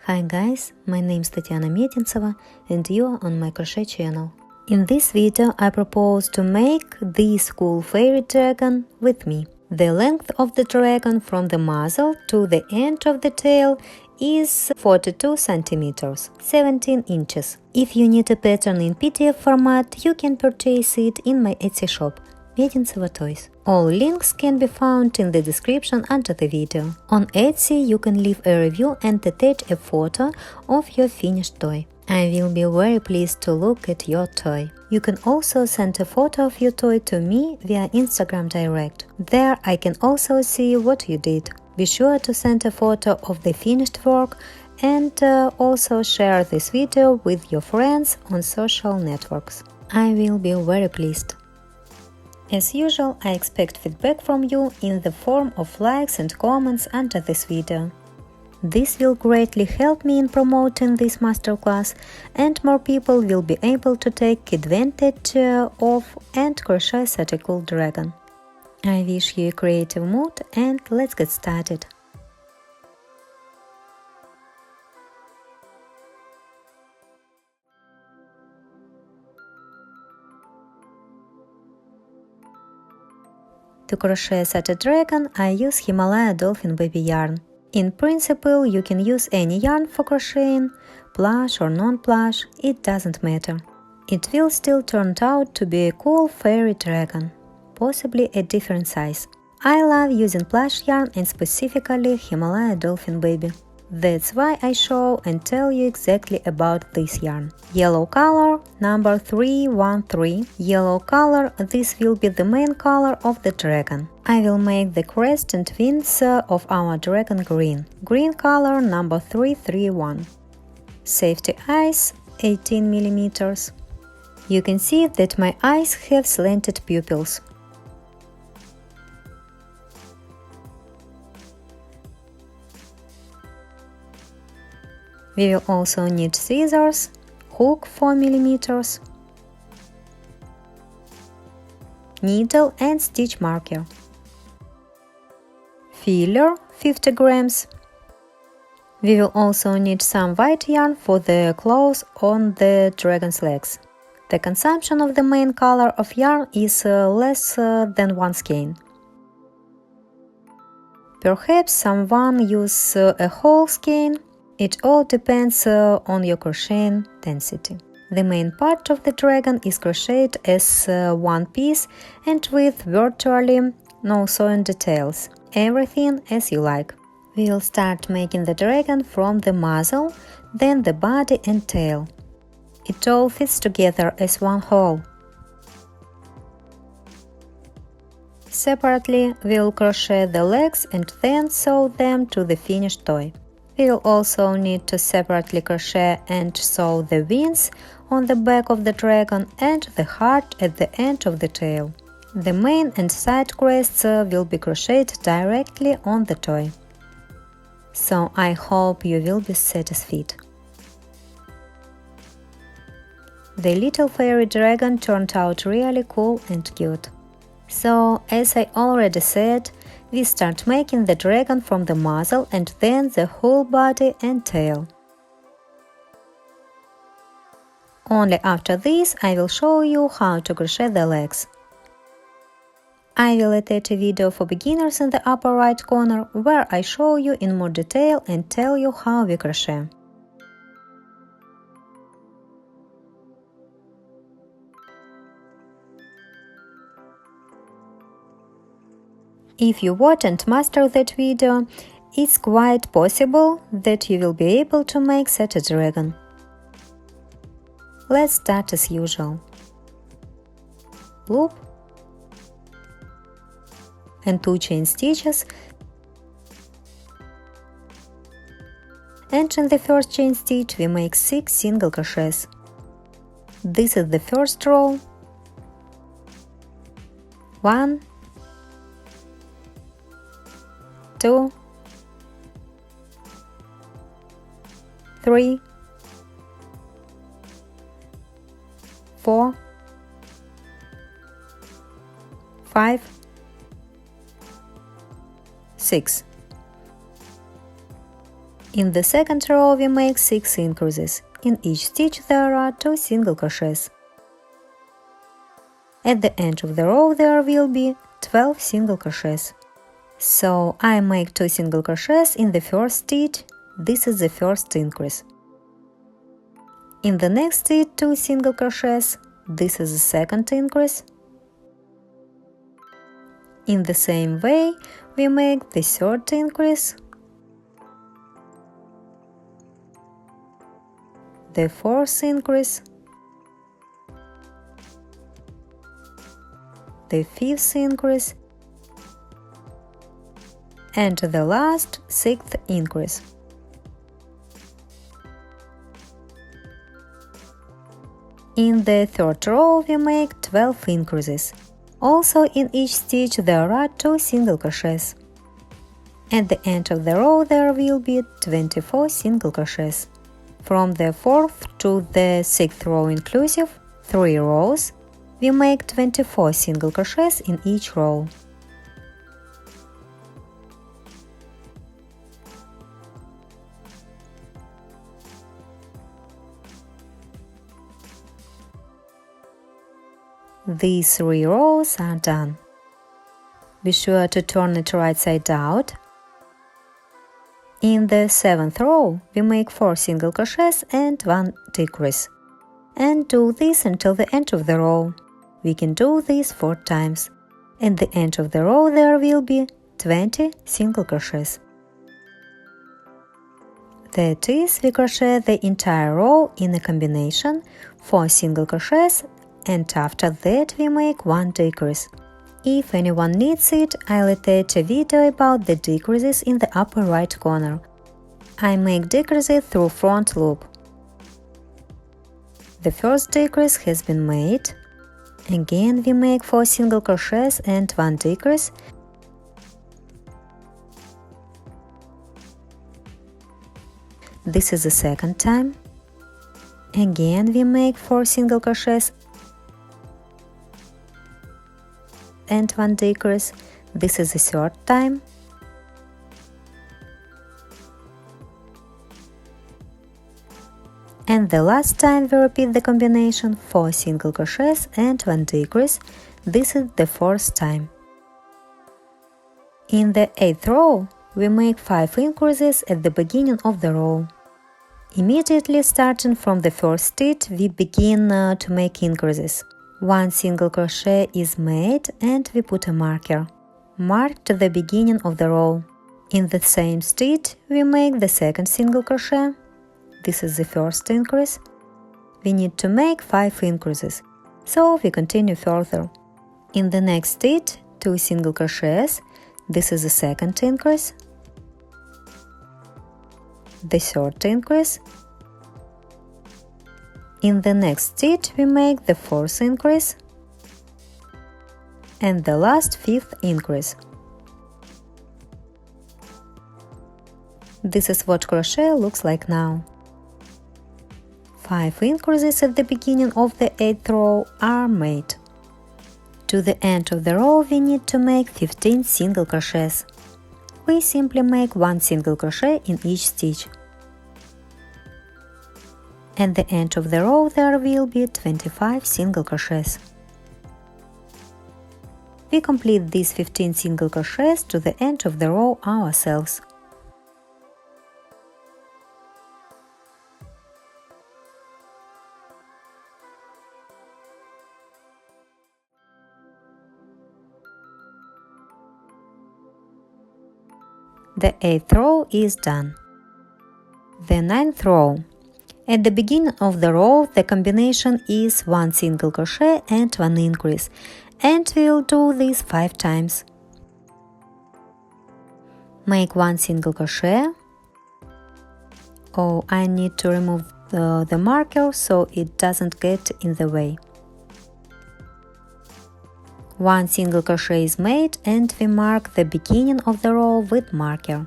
Hi guys, my name is Tatiana Metintseva and you are on my crochet channel. In this video I propose to make this cool fairy dragon with me. The length of the dragon from the muzzle to the end of the tail is 42 centimeters, 17 inches. If you need a pattern in PDF format, you can purchase it in my Etsy shop, Metintseva Toys. All links can be found in the description under the video. On Etsy you can leave a review and attach a photo of your finished toy. I will be very pleased to look at your toy. You can also send a photo of your toy to me via Instagram direct. There I can also see what you did. Be sure to send a photo of the finished work and also share this video with your friends on social networks. I will be very pleased. As usual, I expect feedback from you in the form of likes and comments under this video. This will greatly help me in promoting this masterclass, and more people will be able to take advantage of and crochet such a cool dragon. I wish you a creative mood and let's get started. To crochet such a dragon, I use Himalaya Dolphin Baby yarn. In principle, you can use any yarn for crocheting, plush or non-plush, it doesn't matter. It will still turn out to be a cool fairy dragon, possibly a different size. I love using plush yarn and specifically Himalaya Dolphin Baby. That's why I show and tell you exactly about this yarn. Yellow color, number 313. Yellow color, this will be the main color of the dragon. I will make the crest and wings of our dragon green. Green color, number 331. Safety eyes, 18 mm. You can see that my eyes have slanted pupils. We will also need scissors, hook 4 mm, needle and stitch marker, filler 50 grams. We will also need some white yarn for the claws on the dragon's legs. The consumption of the main color of yarn is less than 1 skein. Perhaps someone use a whole skein. It all depends on your crocheting density. The main part of the dragon is crocheted as one piece and with virtually no sewing details. Everything as you like. We'll start making the dragon from the muzzle, then the body and tail. It all fits together as one whole. Separately, we'll crochet the legs and then sew them to the finished toy. We'll also need to separately crochet and sew the wings on the back of the dragon and the heart at the end of the tail. The main and side crests will be crocheted directly on the toy. So I hope you will be satisfied. The little fairy dragon turned out really cool and cute. So, as I already said, we start making the dragon from the muzzle and then the whole body and tail. Only after this I will show you how to crochet the legs. I will attach a video for beginners in the upper right corner where I show you in more detail and tell you how we crochet. If you watch and master that video, it's quite possible that you will be able to make such a dragon. Let's start as usual. Loop and 2 chain stitches, and in the first chain stitch we make 6 single crochets. This is the first row. 1, 2, 3, 4, 5, 6. In the second row we make 6 increases. In each stitch there are 2 single crochets. At the end of the row there will be 12 single crochets. So I make 2 single crochets in the first stitch. This is the first increase. In the next stitch 2 single crochets. This is the second increase. In the same way we make the third increase, the fourth increase, the fifth increase, and the last, sixth increase. In the third row we make 12 increases. Also in each stitch there are 2 single crochets. At the end of the row there will be 24 single crochets. From the 4th to the 6th row inclusive, 3 rows, we make 24 single crochets in each row. These 3 rows are done. Be sure to turn it right side out. In the 7th row, we make 4 single crochets and 1 decrease. And do this until the end of the row. We can do this 4 times. At the end of the row there will be 20 single crochets. That is, we crochet the entire row in a combination, 4 single crochets, and after that we make 1 decrease. If anyone needs it, I'll attach a video about the decreases in the upper right corner. I make decreases through front loop. The first decrease has been made. Again we make 4 single crochets and 1 decrease. This is the second time. Again we make 4 single crochets and 1 decrease. This is the third time. And the last time we repeat the combination, 4 single crochets and 1 decrease. This is the fourth time. In the 8th row, we make 5 increases at the beginning of the row. Immediately starting from the first stitch, we begin to make increases. 1 single crochet is made and we put a marker. Mark to the beginning of the row. In the same stitch, we make the second single crochet. This is the first increase. We need to make 5 increases, so we continue further. In the next stitch, 2 single crochets. This is the second increase, the third increase. In the next stitch we make the fourth increase and the last fifth increase. This is what crochet looks like now. 5 increases at the beginning of the 8th row are made. To the end of the row we need to make 15 single crochets. We simply make 1 single crochet in each stitch. At the end of the row there will be 25 single crochets. We complete these 15 single crochets to the end of the row ourselves. The 8th row is done. The 9th row. At the beginning of the row, the combination is 1 single crochet and 1 increase, and we'll do this 5 times. Make 1 single crochet. Oh, I need to remove the marker so it doesn't get in the way. 1 single crochet is made and we mark the beginning of the row with marker.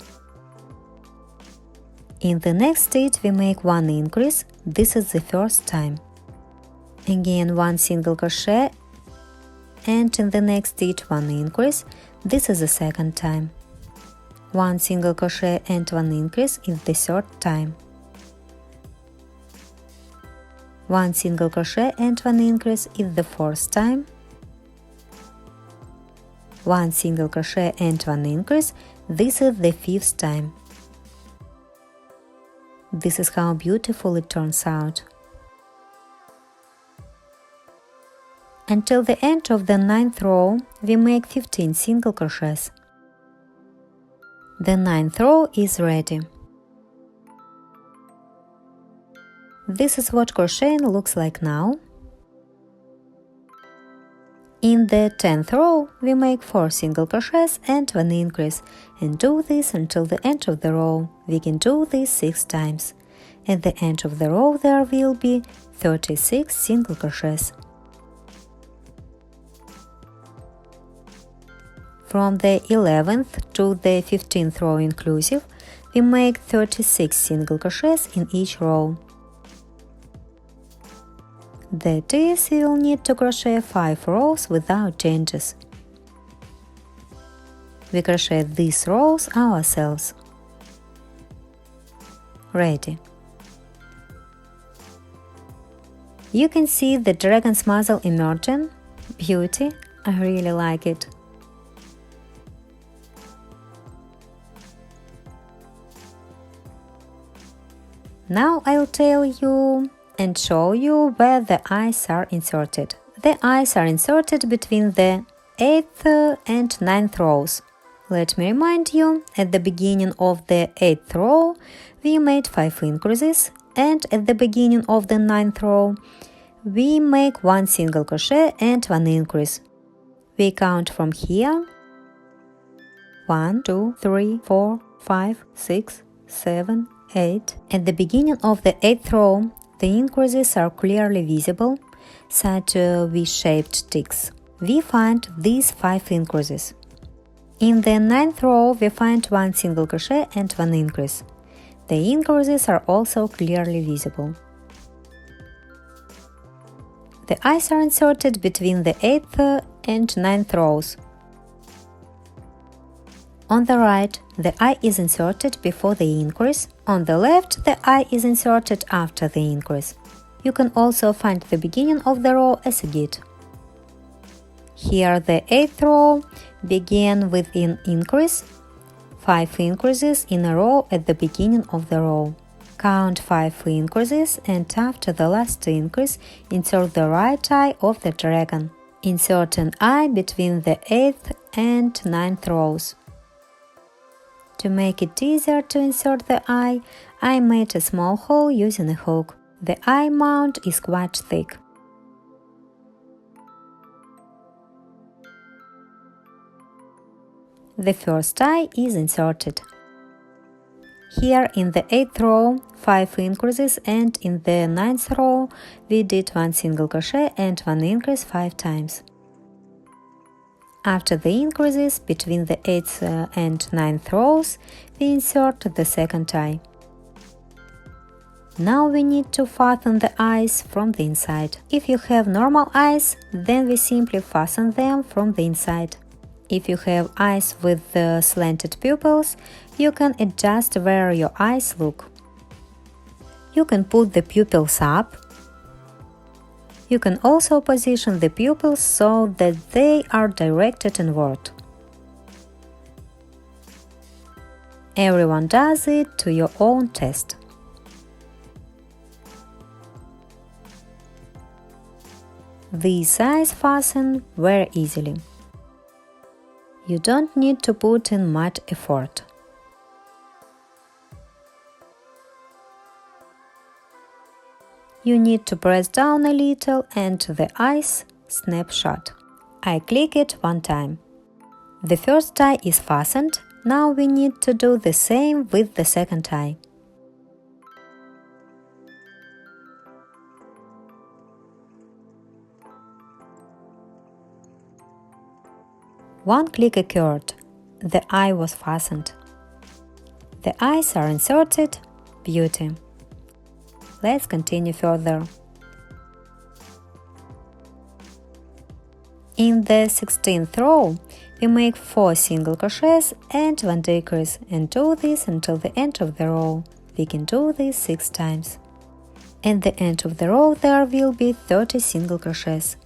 In the next stitch we make 1 increase. This is the first time. Again 1 single crochet and in the next stitch 1 increase. This is the second time. 1 single crochet and 1 increase is the third time. 1 single crochet and 1 increase is the fourth time. 1 single crochet and 1 increase, this is the fifth time. This is how beautiful it turns out. Until the end of the 9th row, we make 15 single crochets. The 9th row is ready. This is what crocheting looks like now. In the 10th row, we make 4 single crochets and 1 increase, and do this until the end of the row. We can do this 6 times. At the end of the row there will be 36 single crochets. From the 11th to the 15th row inclusive, we make 36 single crochets in each row. That is, we will need to crochet 5 rows without changes. We crochet these rows ourselves. Ready. You can see the dragon's muzzle emerging. Beauty, I really like it. Now I'll tell you and show you where the eyes are inserted. The eyes are inserted between the 8th and 9th rows. Let me remind you, at the beginning of the 8th row, we made 5 increases, and at the beginning of the 9th row, we make 1 single crochet and 1 increase. We count from here 1, 2, 3, 4, 5, 6, 7, 8. At the beginning of the 8th row, the increases are clearly visible, such V-shaped ticks. We find these 5 increases. In the 9th row, we find 1 single crochet and 1 increase. The increases are also clearly visible. The eyes are inserted between the 8th and 9th rows. On the right, the eye is inserted before the increase. On the left, the eye is inserted after the increase. You can also find the beginning of the row as a git. Here the 8th row began with an increase, 5 increases in a row at the beginning of the row. Count 5 increases, and after the last increase, insert the right eye of the dragon. Insert an eye between the 8th and 9th rows. To make it easier to insert the eye, I made a small hole using a hook. The eye mount is quite thick. The first eye is inserted. Here in the 8th row, 5 increases, and in the 9th row, we did 1 single crochet and 1 increase 5 times. After the increases between the 8th and 9th rows, we insert the second eye. Now we need to fasten the eyes from the inside. If you have normal eyes, then we simply fasten them from the inside. If you have eyes with slanted pupils, you can adjust where your eyes look. You can put the pupils up. You can also position the pupils so that they are directed inward. Everyone does it to your own taste. These eyes fasten very easily. You don't need to put in much effort. You need to press down a little and the eyes snap shut. I click it 1 time. The first eye is fastened. Now we need to do the same with the second eye. One click occurred. The eye was fastened. The eyes are inserted. Beauty. Let's continue further. In the 16th row, we make 4 single crochets and 1 decrease, and do this until the end of the row. We can do this 6 times. At the end of the row there will be 30 single crochets.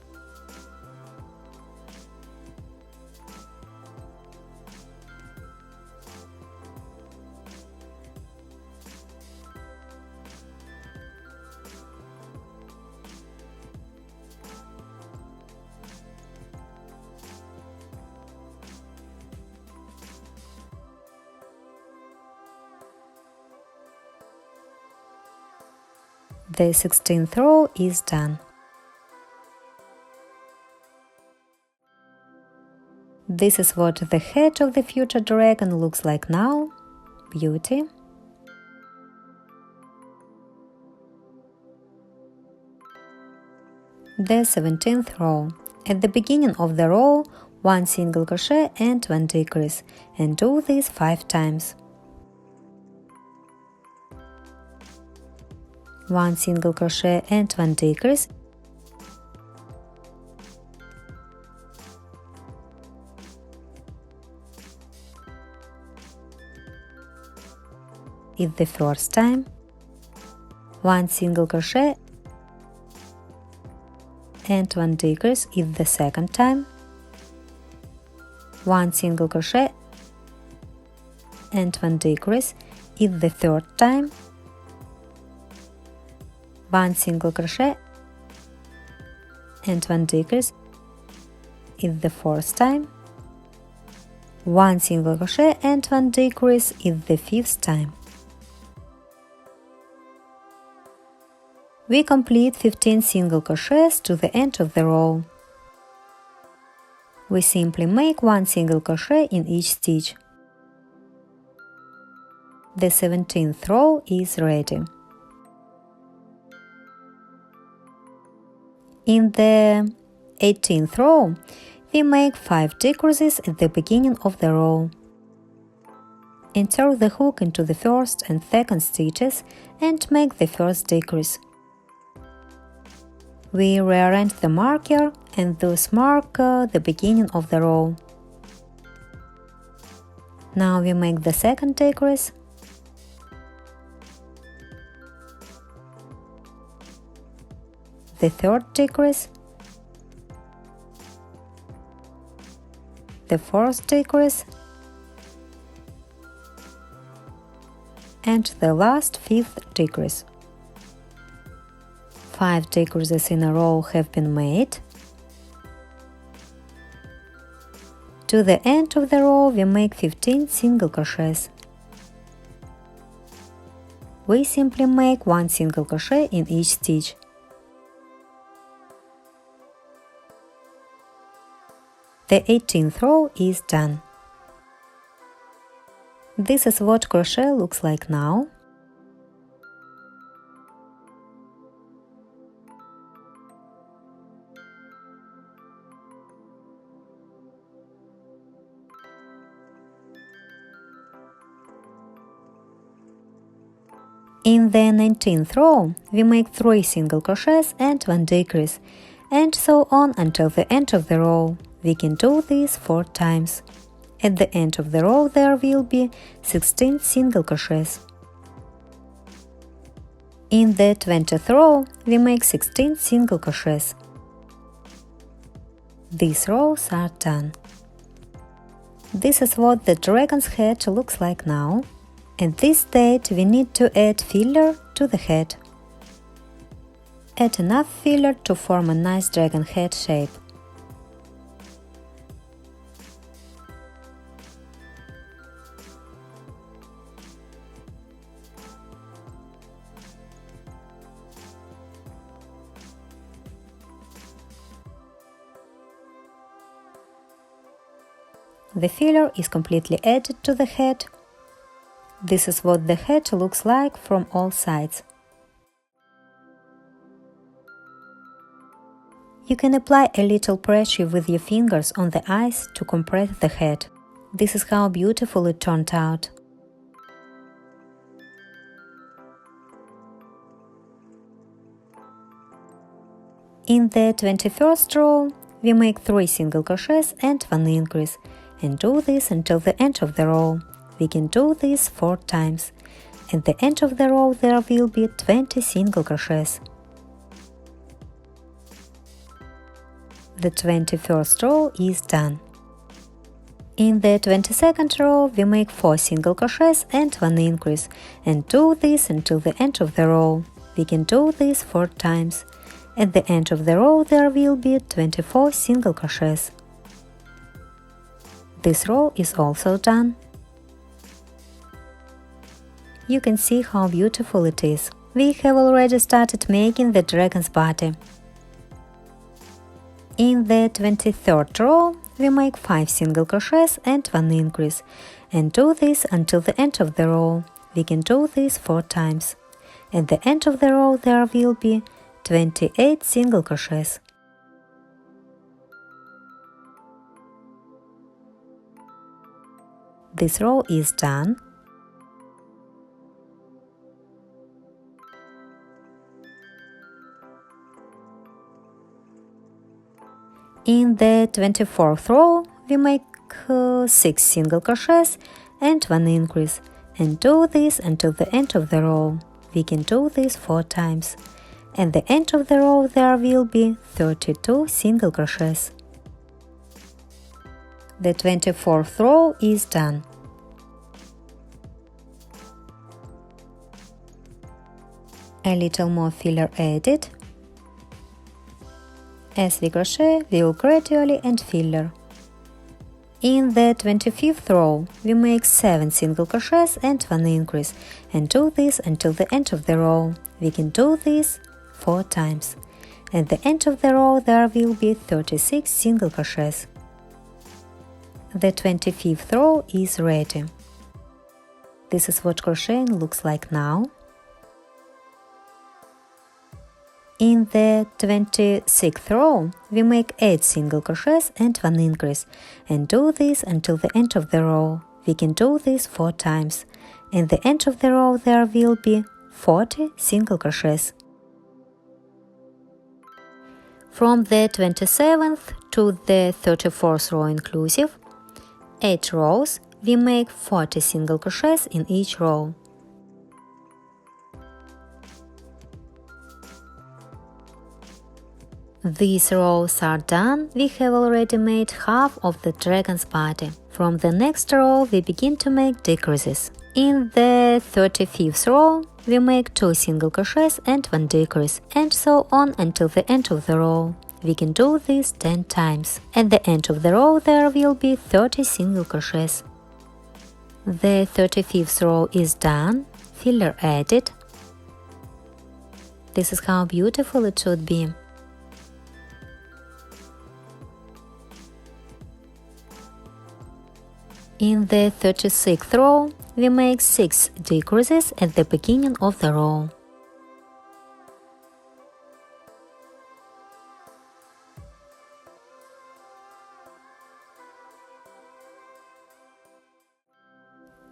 The 16th row is done. This is what the head of the future dragon looks like now. Beauty. The 17th row. At the beginning of the row, 1 single crochet and 1 decrease, and do this 5 times. 1 single crochet and 1 decrease. Is the first time. 1 single crochet and 1 decrease is the second time. 1 single crochet and 1 decrease is the third time. 1 single crochet and 1 decrease is the fourth time. 1 single crochet and 1 decrease is the fifth time. We complete 15 single crochets to the end of the row. We simply make 1 single crochet in each stitch. The 17th row is ready. In the 18th row, we make 5 decreases at the beginning of the row. Insert the hook into the first and second stitches and make the first decrease. We rearrange the marker and thus mark the beginning of the row. Now we make the second decrease. The third decrease. The fourth decrease. And the last fifth decrease. 5 decreases in a row have been made. To the end of the row we make 15 single crochets. We simply make 1 single crochet in each stitch. The 18th row is done. This is what crochet looks like now. In the 19th row, we make 3 single crochets and 1 decrease, and so on until the end of the row. We can do this 4 times. At the end of the row there will be 16 single crochets. In the 20th row, we make 16 single crochets. These rows are done. This is what the dragon's head looks like now. At this stage we need to add filler to the head. Add enough filler to form a nice dragon head shape. The filler is completely added to the head. This is what the head looks like from all sides. You can apply a little pressure with your fingers on the eyes to compress the head. This is how beautiful it turned out. In the 21st row, we make 3 single crochets and 1 increase, and do this until the end of the row. We can do this 4 times. At the end of the row there will be 20 single crochets. The 21st row is done. In the 22nd row we make 4 single crochets and 1 increase, and do this until the end of the row. We can do this 4 times. At the end of the row there will be 24 single crochets. This row is also done. You can see how beautiful it is. We have already started making the dragon's body. In the 23rd row we make 5 single crochets and 1 increase, and do this until the end of the row. We can do this 4 times. At the end of the row there will be 28 single crochets. This row is done. In the 24th row we make 6 single crochets and 1 increase, and do this until the end of the row. We can do this 4 times. At the end of the row there will be 32 single crochets. The 24th row is done. A little more filler added. As we crochet, we will gradually add filler. In the 25th row, we make 7 single crochets and 1 increase, and do this until the end of the row. We can do this 4 times. At the end of the row, there will be 36 single crochets. The 25th row is ready. This is what crocheting looks like now. In the 26th row, we make 8 single crochets and 1 increase, and do this until the end of the row. We can do this 4 times. At the end of the row there will be 40 single crochets. From the 27th to the 34th row inclusive, 8 rows, we make 40 single crochets in each row. These rows are done. We have already made half of the dragon's body. From the next row we begin to make decreases. In the 35th row we make 2 single crochets and 1 decrease, and so on until the end of the row. We can do this 10 times. At the end of the row there will be 30 single crochets. The 35th row is done. Filler added. This is how beautiful it should be. In the 36th row, we make 6 decreases at the beginning of the row.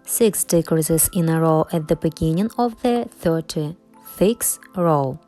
Six decreases in a row at the beginning of the 36th row.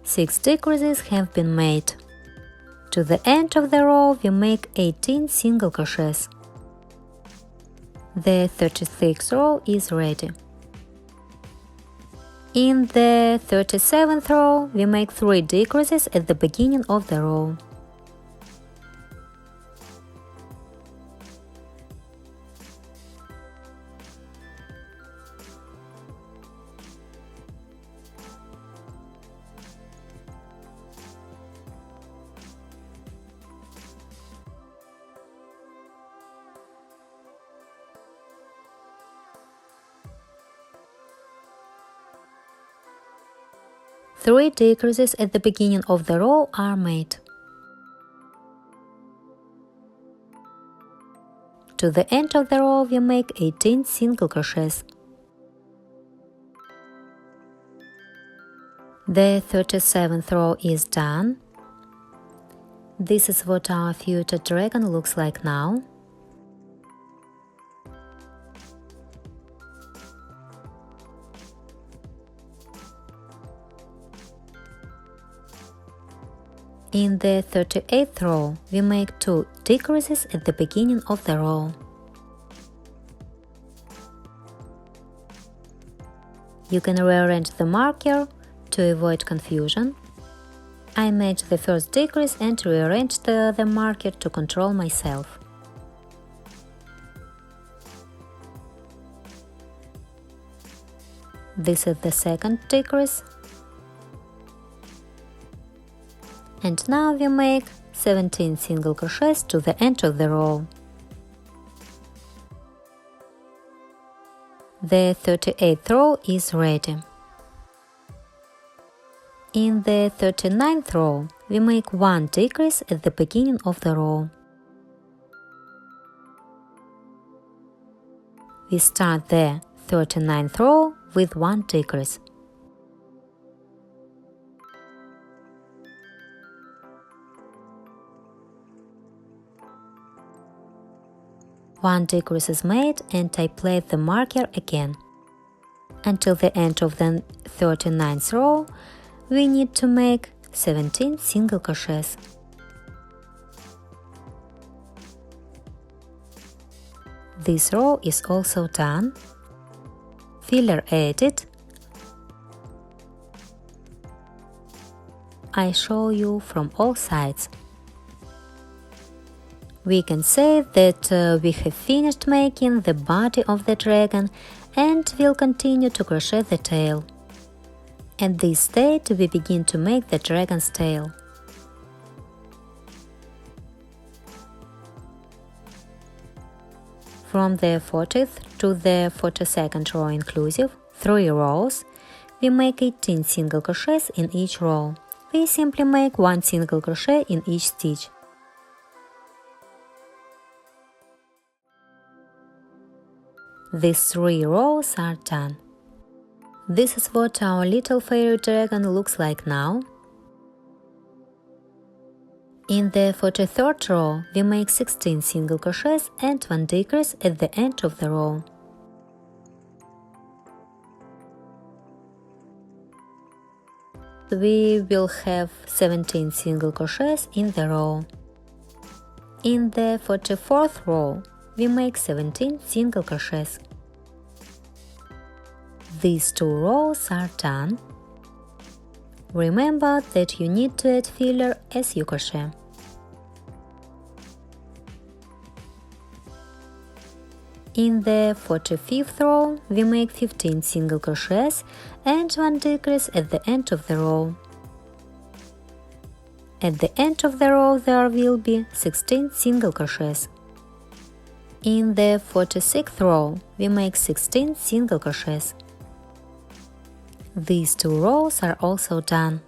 Six decreases have been made. To the end of the row we make 18 single crochets. The 36th row is ready. In the 37th row we make 3 decreases at the beginning of the row. Three decreases at the beginning of the row are made. To the end of the row we make 18 single crochets. The 37th row is done. This is what our future dragon looks like now. In the 38th row, we make 2 decreases at the beginning of the row. You can rearrange the marker to avoid confusion. I made the first decrease and rearranged the marker to control myself. This is the second decrease. And now we make 17 single crochets to the end of the row. The 38th row is ready. In the 39th row, we make 1 decrease at the beginning of the row. We start the 39th row with 1 decrease. One decrease is made and I place the marker again. Until the end of the 39th row, we need to make 17 single crochets. This row is also done. Filler added. I show you from all sides. We can say that we have finished making the body of the dragon and will continue to crochet the tail. At this stage we begin to make the dragon's tail. From the 40th to the 42nd row inclusive, 3 rows, we make 18 single crochets in each row. We simply make 1 single crochet in each stitch. These 3 rows are done. This is what our little fairy dragon looks like now. In the 43rd row, we make 16 single crochets and 1 decrease at the end of the row. We will have 17 single crochets in the row. In the 44th row, we make 17 single crochets. These 2 rows are done. Remember that you need to add filler as you crochet. In the 45th row, we make 15 single crochets and 1 decrease at the end of the row. At the end of the row there will be 16 single crochets. In the 46th row, we make 16 single crochets. These 2 rows are also done.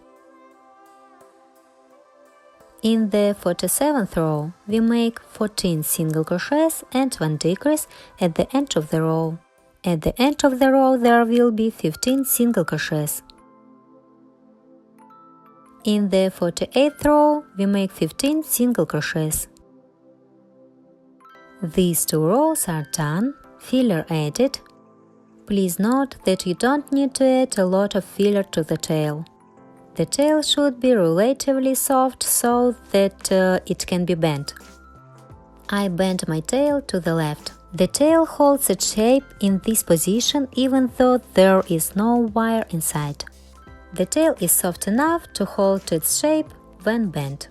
In the 47th row, we make 14 single crochets and 1 decrease at the end of the row. At the end of the row there will be 15 single crochets. In the 48th row, we make 15 single crochets. These 2 rows are done, filler added. Please note that you don't need to add a lot of filler to the tail. The tail should be relatively soft so that it can be bent. I bend my tail to the left. The tail holds its shape in this position even though there is no wire inside. The tail is soft enough to hold its shape when bent.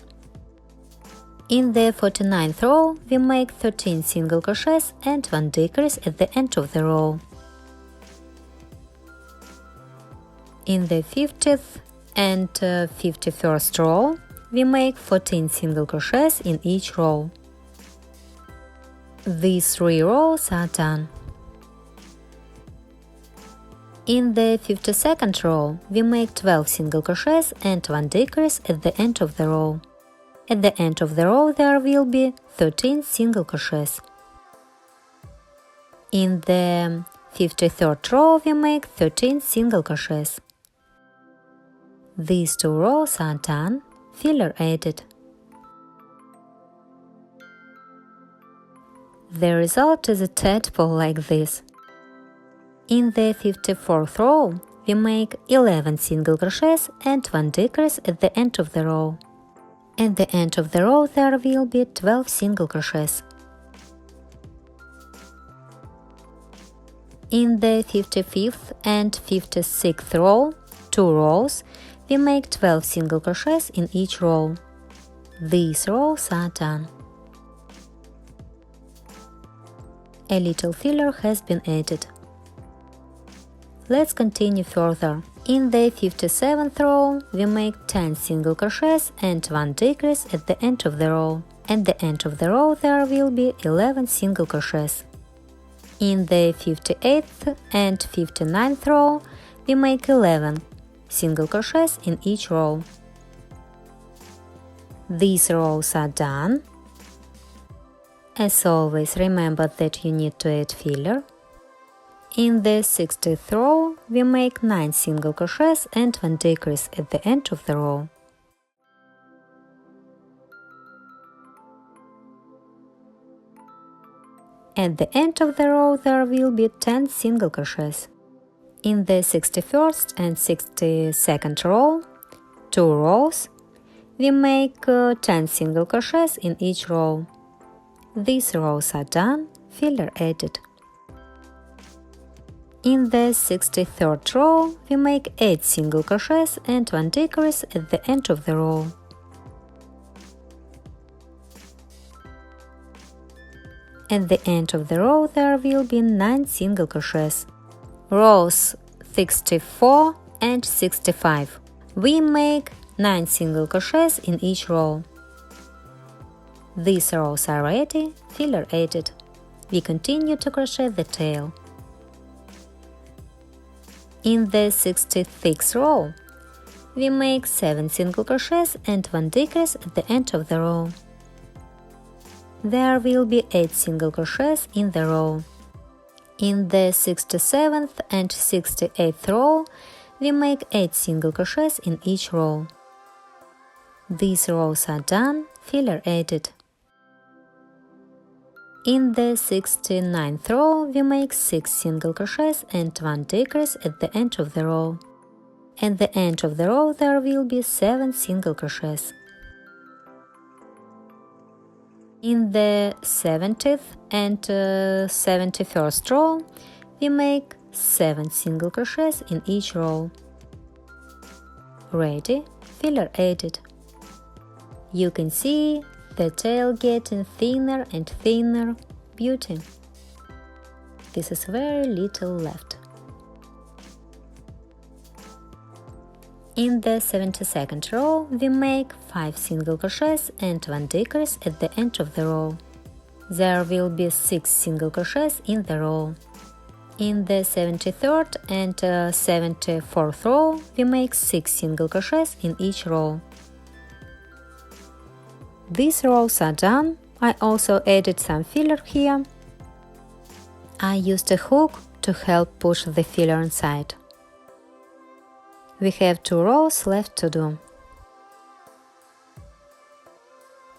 In the 49th row, we make 13 single crochets and 1 decrease at the end of the row. In the 50th and 51st row, we make 14 single crochets in each row. These 3 rows are done. In the 52nd row, we make 12 single crochets and 1 decrease at the end of the row. At the end of the row there will be 13 single crochets. In the 53rd row we make 13 single crochets. These 2 rows are done, filler added. The result is a tadpole like this. In the 54th row, we make 11 single crochets and 1 decrease at the end of the row. At the end of the row there will be 12 single crochets. In the 55th and 56th row, 2 rows, we make 12 single crochets in each row. These rows are done. A little filler has been added. Let's continue further. In the 57th row, we make 10 single crochets and 1 decrease at the end of the row. At the end of the row there will be 11 single crochets. In the 58th and 59th row, we make 11 single crochets in each row. These rows are done. As always, remember that you need to add filler. In the 60th row, we make 9 single crochets and 1 decrease at the end of the row. At the end of the row there will be 10 single crochets. In the 61st and 62nd row, 2 rows, we make 10 single crochets in each row. These rows are done, filler added. In the 63rd row, we make 8 single crochets and 1 decrease at the end of the row. At the end of the row there will be 9 single crochets. Rows 64 and 65. We make 9 single crochets in each row. These rows are ready, filler added. We continue to crochet the tail. In the 66th row, we make 7 single crochets and 1 decrease at the end of the row. There will be 8 single crochets in the row. In the 67th and 68th row, we make 8 single crochets in each row. These rows are done, filler added. In the 69th row, we make 6 single crochets and 1 decrease at the end of the row. At the end of the row there will be 7 single crochets. In the 70th and 71st row, we make 7 single crochets in each row. Ready, filler added. You can see the tail getting thinner and thinner. Beauty. This is very little left. In the 72nd row, we make 5 single crochets and 1 decrease at the end of the row. There will be 6 single crochets in the row. In the 73rd and 74th row, we make 6 single crochets in each row. These rows are done. I also added some filler here. I used a hook to help push the filler inside. We have 2 rows left to do.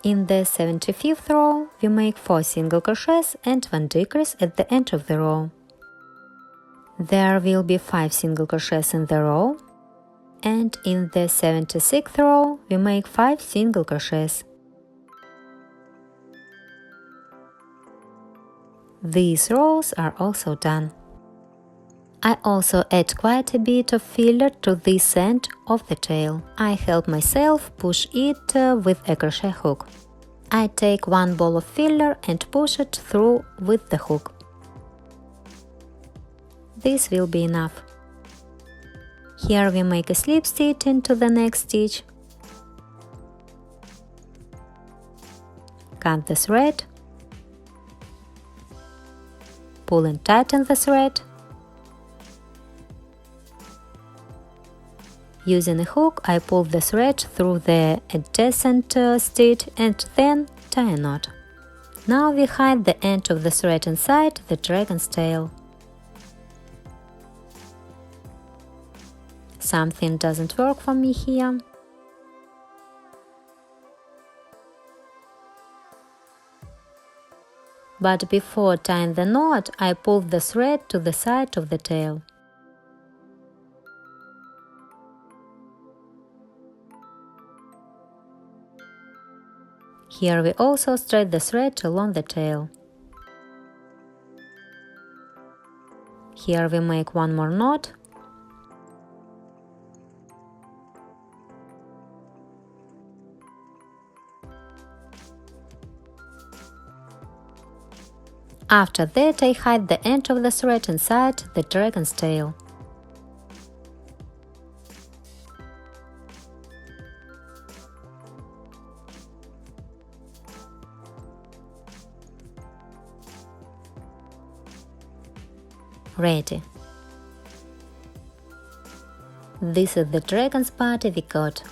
In the 75th row, we make 4 single crochets and 1 decrease at the end of the row. There will be 5 single crochets in the row, and in the 76th row, we make 5 single crochets. These rows are also done. I also add quite a bit of filler to this end of the tail. I help myself push it with a crochet hook. I take 1 ball of filler and push it through with the hook. This will be enough. Here we make a slip stitch into the next stitch. Cut the thread. Pull and tighten the thread. Using a hook, I pull the thread through the adjacent stitch and then tie a knot. Now we hide the end of the thread inside the dragon's tail. something doesn't work for me here. But before tying the knot, I pulled the thread to the side of the tail. Here we also straight the thread along the tail. Here we make one more knot. After that, I hide the end of the thread inside the dragon's tail. Ready. This is the dragon's body we got.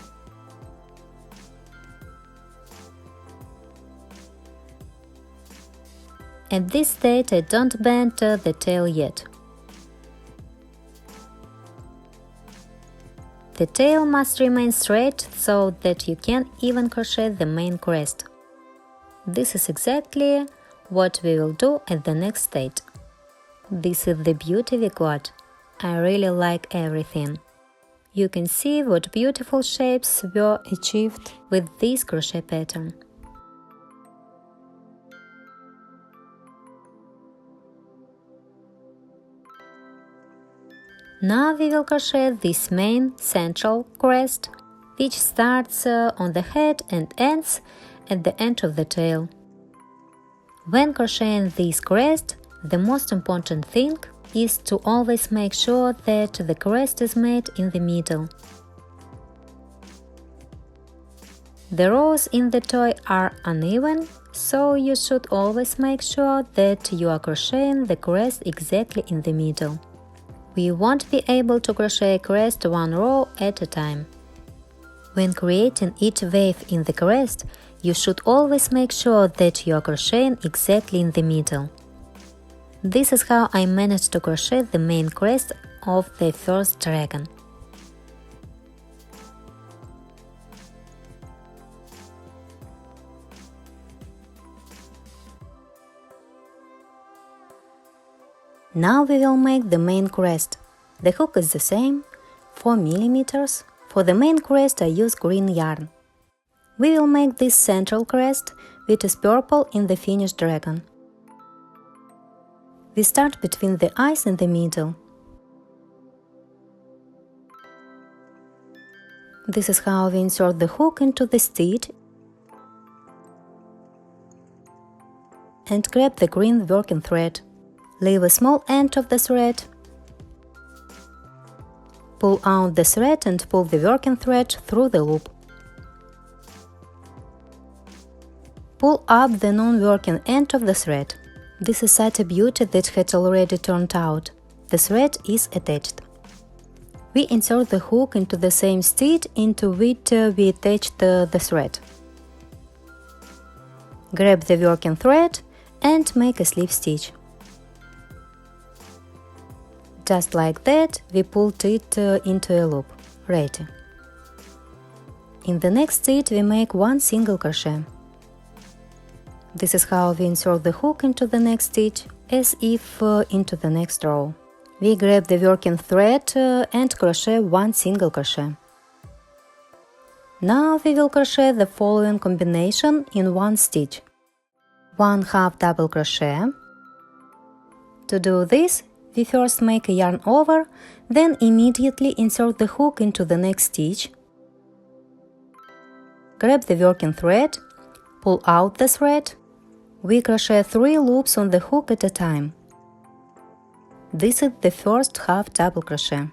At this stage I don't bend the tail yet. The tail must remain straight so that you can even crochet the main crest. This is exactly what we will do at the next stage. This is the beauty we got. I really like everything. You can see what beautiful shapes were achieved with this crochet pattern. Now we will crochet this main central crest, which starts on the head and ends at the end of the tail. When crocheting this crest, the most important thing is to always make sure that the crest is made in the middle. The rows in the toy are uneven, so you should always make sure that you are crocheting the crest exactly in the middle. We won't be able to crochet a crest one row at a time. When creating each wave in the crest, you should always make sure that you are crocheting exactly in the middle. This is how I managed to crochet the main crest of the first dragon. Now we will make the main crest. The hook is the same, 4 mm. For the main crest I use green yarn. We will make this central crest, which is purple in the finished dragon. We start between the eyes in the middle. This is how we insert the hook into the stitch and grab the green working thread. Leave a small end of the thread. Pull out the thread and pull the working thread through the loop. Pull up the non-working end of the thread. This is such a beauty that had already turned out. The thread is attached. We insert the hook into the same stitch into which we attached the thread. Grab the working thread and make a slip stitch. Just like that, we pulled it into a loop. Ready. In the next stitch we make one single crochet. This is how we insert the hook into the next stitch, as if into the next row. We grab the working thread and crochet one single crochet. Now we will crochet the following combination in one stitch. 1 half double crochet. To do this, we first make a yarn over, then immediately insert the hook into the next stitch. Grab the working thread, pull out the thread. We crochet 3 loops on the hook at a time. This is the first half double crochet.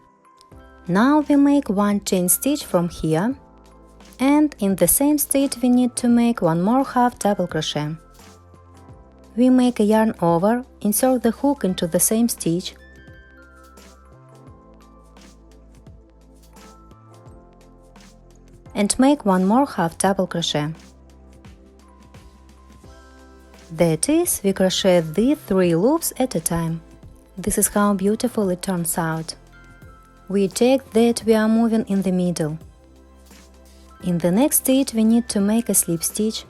Now we make one chain stitch from here, and in the same stitch we need to make one more half double crochet. We make a yarn over, insert the hook into the same stitch, and make one more half double crochet. That is, we crochet these 3 loops at a time. This is how beautiful it turns out. we take that we are moving in the middle. In the next stitch we need to make a slip stitch.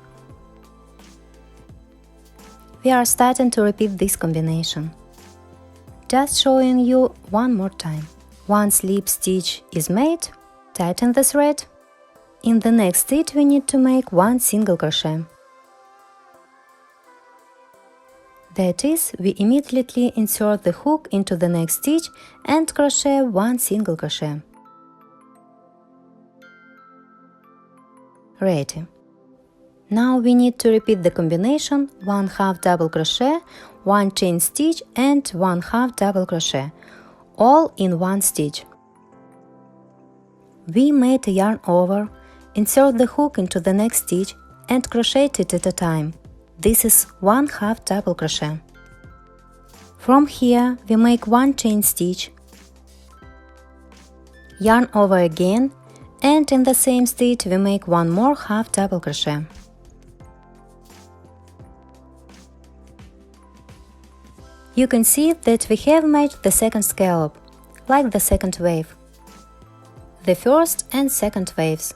We are starting to repeat this combination. Just showing you one more time. One slip stitch is made, tighten the thread. In the next stitch we need to make one single crochet. That is, we immediately insert the hook into the next stitch and crochet one single crochet. Ready. Now we need to repeat the combination 1/2 double crochet, 1 chain stitch and 1/2 double crochet, all in one stitch. We made a yarn over, insert the hook into the next stitch and crochet it at a time. This is 1/2 double crochet. From here we make 1 chain stitch, yarn over again, and in the same stitch we make one more half double crochet. You can see that we have made the second scallop, like the second wave, the first and second waves.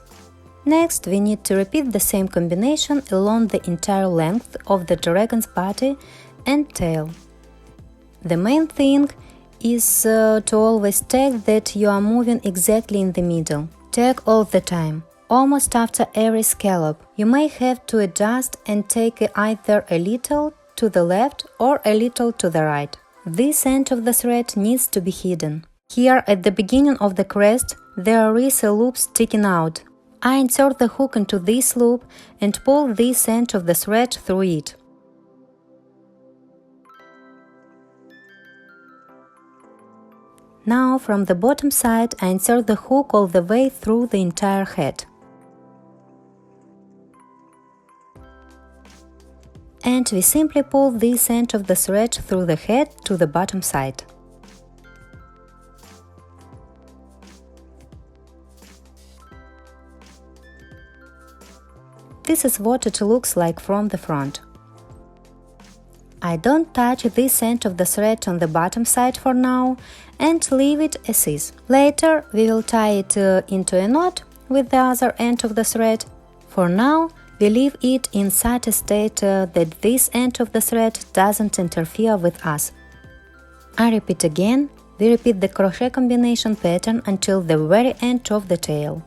Next, we need to repeat the same combination along the entire length of the dragon's body and tail. The main thing is to always tag that you are moving exactly in the middle. Tag all the time, almost after every scallop. You may have to adjust and take either a little to the left or a little to the right. This end of the thread needs to be hidden. Here at the beginning of the crest there is a loop sticking out. I insert the hook into this loop and pull this end of the thread through it. Now from the bottom side I insert the hook all the way through the entire head. And we simply pull this end of the thread through the head to the bottom side. This is what it looks like from the front. I don't touch this end of the thread on the bottom side for now and leave it as is. Later we will tie it into a knot with the other end of the thread. For now we leave it in such a state that this end of the thread doesn't interfere with us. I repeat again, we repeat the crochet combination pattern until the very end of the tail.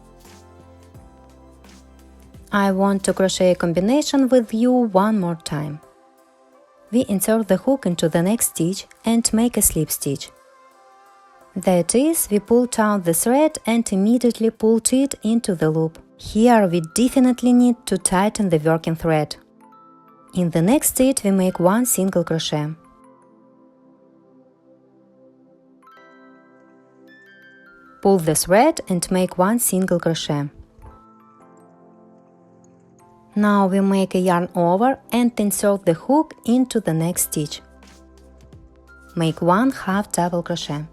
I want to crochet a combination with you one more time. We insert the hook into the next stitch and make a slip stitch. That is, we pulled out the thread and immediately pulled it into the loop. Here we definitely need to tighten the working thread. In the next stitch we make one single crochet. Pull the thread and make one single crochet. Now we make a yarn over and insert the hook into the next stitch. Make one half double crochet.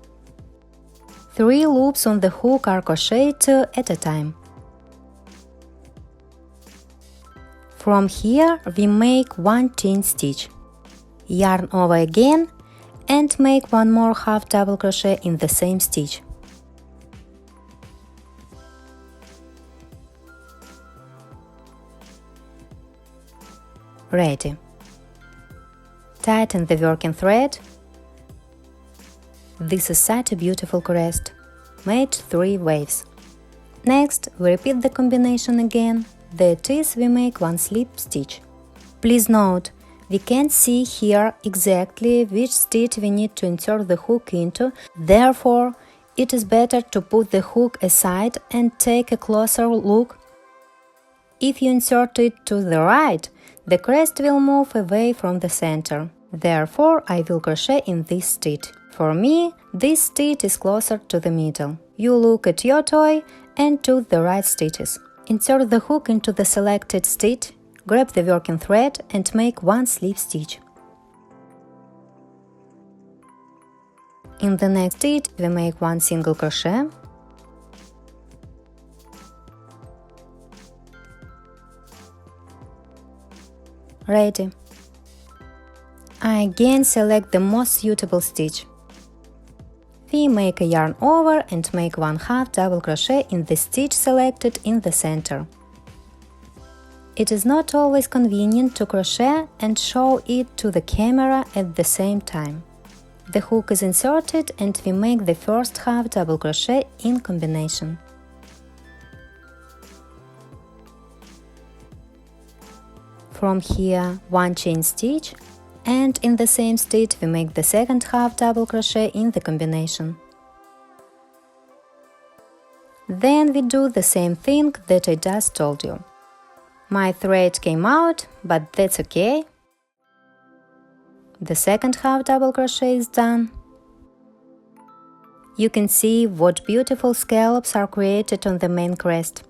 3 loops on the hook are crocheted at a time. From here we make 1 chain stitch, yarn over again and make one more half double crochet in the same stitch. Ready. Tighten the working thread. This is such a beautiful crest. Made 3 waves. Next, we repeat the combination again. That is, we make 1 slip stitch. Please note, we can't see here exactly which stitch we need to insert the hook into, therefore, it is better to put the hook aside and take a closer look. If you insert it to the right, the crest will move away from the center. Therefore, I will crochet in this stitch. For me, this stitch is closer to the middle. You look at your toy and do the right stitches. Insert the hook into the selected stitch, grab the working thread and make 1 slip stitch. In the next stitch, we make 1 single crochet. Ready. I again select the most suitable stitch. we make a yarn over and make 1/2 double crochet in the stitch selected in the center. It is not always convenient to crochet and show it to the camera at the same time. The hook is inserted and we make the first half double crochet in combination. From here, 1 chain stitch, and in the same stitch we make the second half double crochet in the combination. Then we do the same thing that I just told you. My thread came out, but that's okay. The second half double crochet is done. You can see what beautiful scallops are created on the main crest.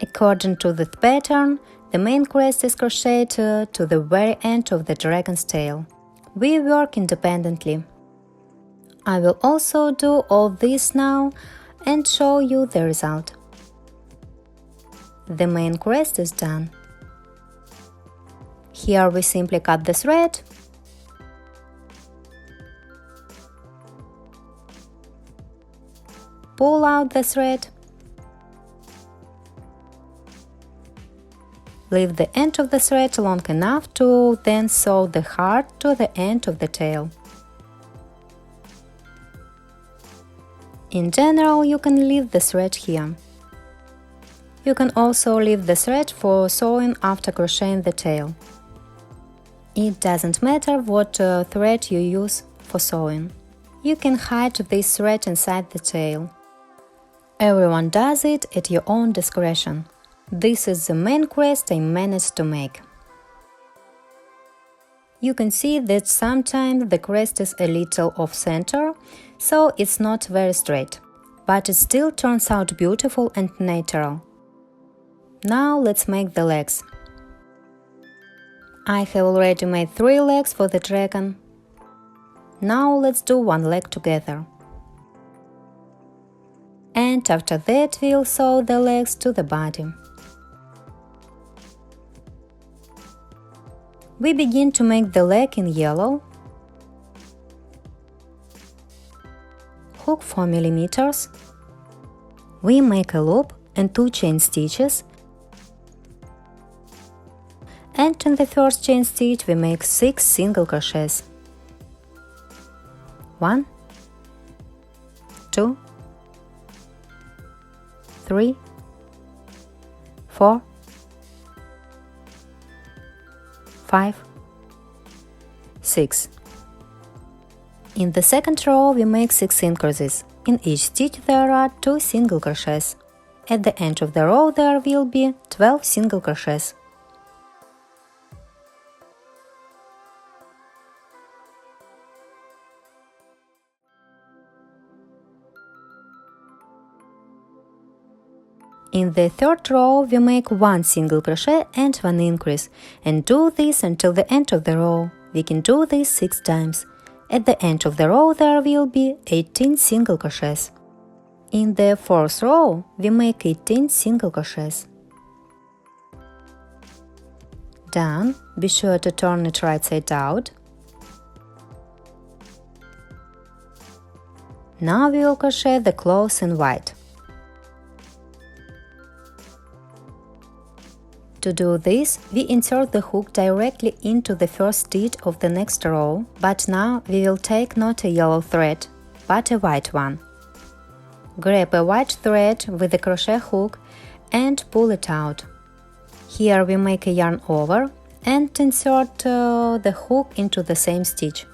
According to the pattern, the main crest is crocheted to the very end of the dragon's tail. We work independently. I will also do all this now and show you the result. The main crest is done. Here we simply cut the thread, pull out the thread, leave the end of the thread long enough to then sew the heart to the end of the tail. In general, you can leave the thread here. You can also leave the thread for sewing after crocheting the tail. It doesn't matter what thread you use for sewing. You can hide this thread inside the tail. Everyone does it at your own discretion. This is the main crest I managed to make. You can see that sometimes the crest is a little off-center, so it's not very straight, but it still turns out beautiful and natural. Now let's make the legs. I have already made 3 legs for the dragon. Now let's do 1 leg together. And after that we'll sew the legs to the body. We begin to make the leg in yellow. Hook 4 mm. We make a loop and 2 chain stitches. And in the first chain stitch we make 6 single crochets. 1, 2, 3, 4, 5, 6. In the second row we make 6 increases. In each stitch there are 2 single crochets. At the end of the row there will be 12 single crochets. In the third row we make 1 single crochet and 1 increase, and do this until the end of the row. We can do this 6 times. At the end of the row there will be 18 single crochets. In the fourth row we make 18 single crochets. Done. Be sure to turn it right side out. Now we will crochet the clothes in white. To do this, we insert the hook directly into the first stitch of the next row, but now we will take not a yellow thread, but a white one. Grab a white thread with the crochet hook and pull it out. Here we make a yarn over and insert the hook into the same stitch.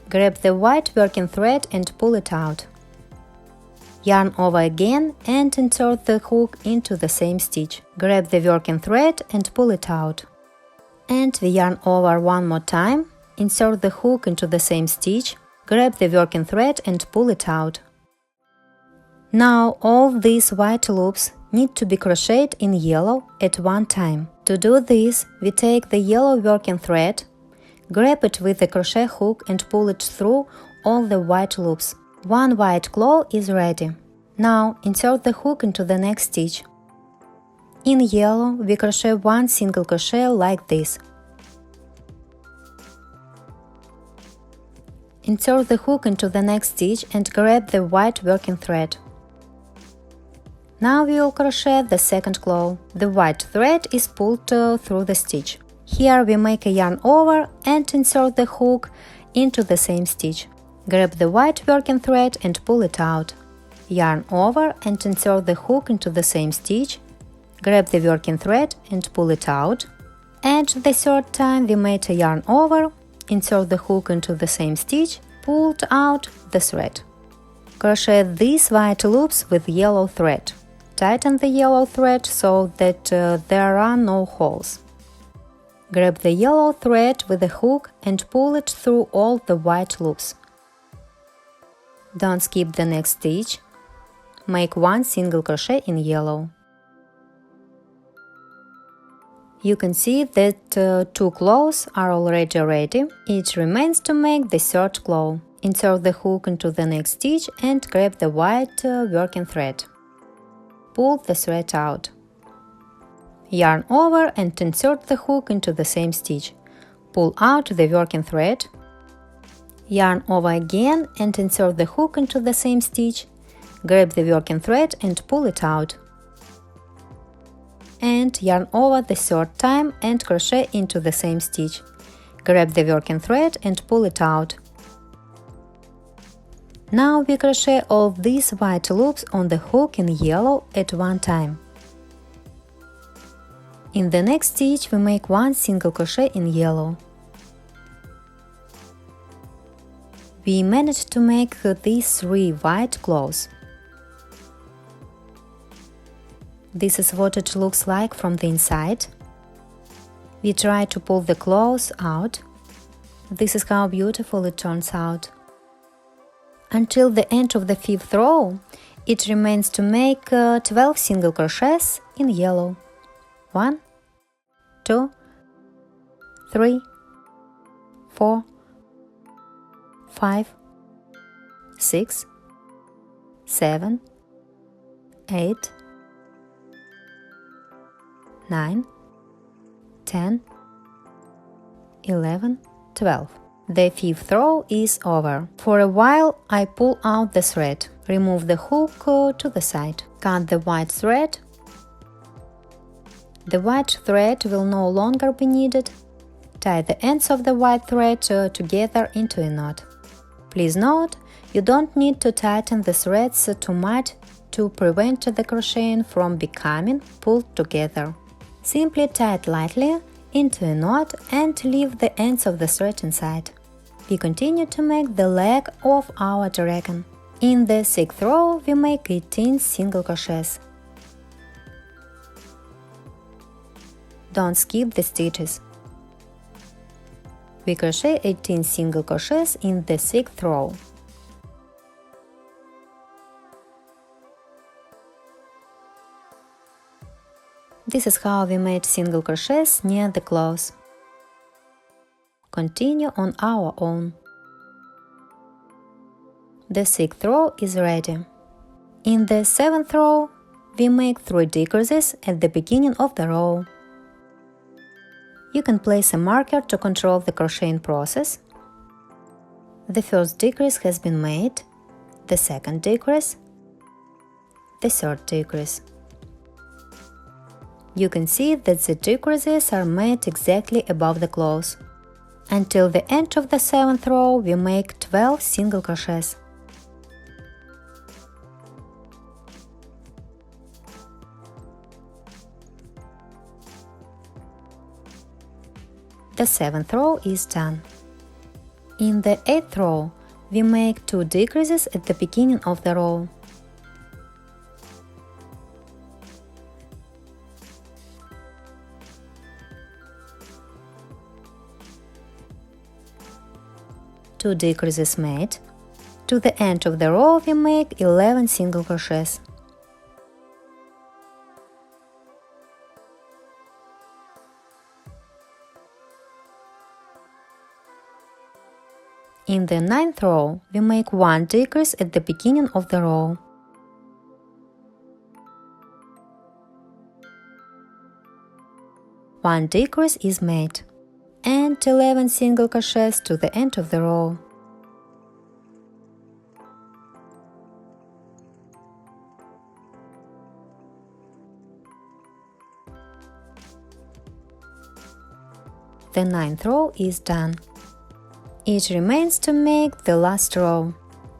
Grab the white working thread and pull it out. Yarn over again and insert the hook into the same stitch. Grab the working thread and pull it out. And we yarn over one more time, insert the hook into the same stitch, grab the working thread and pull it out. Now all these white loops need to be crocheted in yellow at one time. To do this, we take the yellow working thread, grab it with the crochet hook and pull it through all the white loops. One white claw is ready. Now insert the hook into the next stitch. In yellow we crochet one single crochet like this. Insert the hook into the next stitch and grab the white working thread. Now we will crochet the second claw. The white thread is pulled through the stitch. Here we make a yarn over and insert the hook into the same stitch. Grab the white working thread and pull it out. Yarn over and insert the hook into the same stitch. Grab the working thread and pull it out. And the third time we made a yarn over, insert the hook into the same stitch, pulled out the thread. Crochet these white loops with yellow thread. Tighten the yellow thread so that there are no holes. Grab the yellow thread with the hook and pull it through all the white loops. Don't skip the next stitch. Make one single crochet in yellow. You can see that 2 claws are already ready. It remains to make the third claw. Insert the hook into the next stitch and grab the white working thread. Pull the thread out. Yarn over and insert the hook into the same stitch. Pull out the working thread. Yarn over again and insert the hook into the same stitch. Grab the working thread and pull it out. And yarn over the third time and crochet into the same stitch. Grab the working thread and pull it out. Now we crochet all these white loops on the hook in yellow at one time. In the next stitch we make one single crochet in yellow. We managed to make these 3 white claws. This is what it looks like from the inside. We try to pull the claws out. This is how beautiful it turns out. Until the end of the 5th row, it remains to make 12 single crochets in yellow. 1, 2, 3, 4, 5, 6, 7, 8, 9, 10, 11, 12. The 5th row is over. For a while I pull out the thread. Remove the hook to the side. Cut the white thread. The white thread will no longer be needed. Tie the ends of the white thread together into a knot. Please note, you don't need to tighten the threads too much to prevent the crocheting from becoming pulled together. Simply tie it lightly into a knot and leave the ends of the thread inside. We continue to make the leg of our dragon. In the 6th row we make 18 single crochets. Don't skip the stitches. We crochet 18 single crochets in the 6th row. This is how we made single crochets near the claws. Continue on our own. The 6th row is ready. In the 7th row, we make 3 decreases at the beginning of the row. You can place a marker to control the crocheting process. The first decrease has been made, the second decrease, the third decrease. You can see that the decreases are made exactly above the claws. Until the end of the 7th row we make 12 single crochets. The 7th row is done. In the 8th row we make 2 decreases at the beginning of the row. Two decreases made. To the end of the row we make 11 single crochets. In the 9th row we make 1 decrease at the beginning of the row. One decrease is made, and 11 single crochets to the end of the row. the 9th row is done. It remains to make the last row.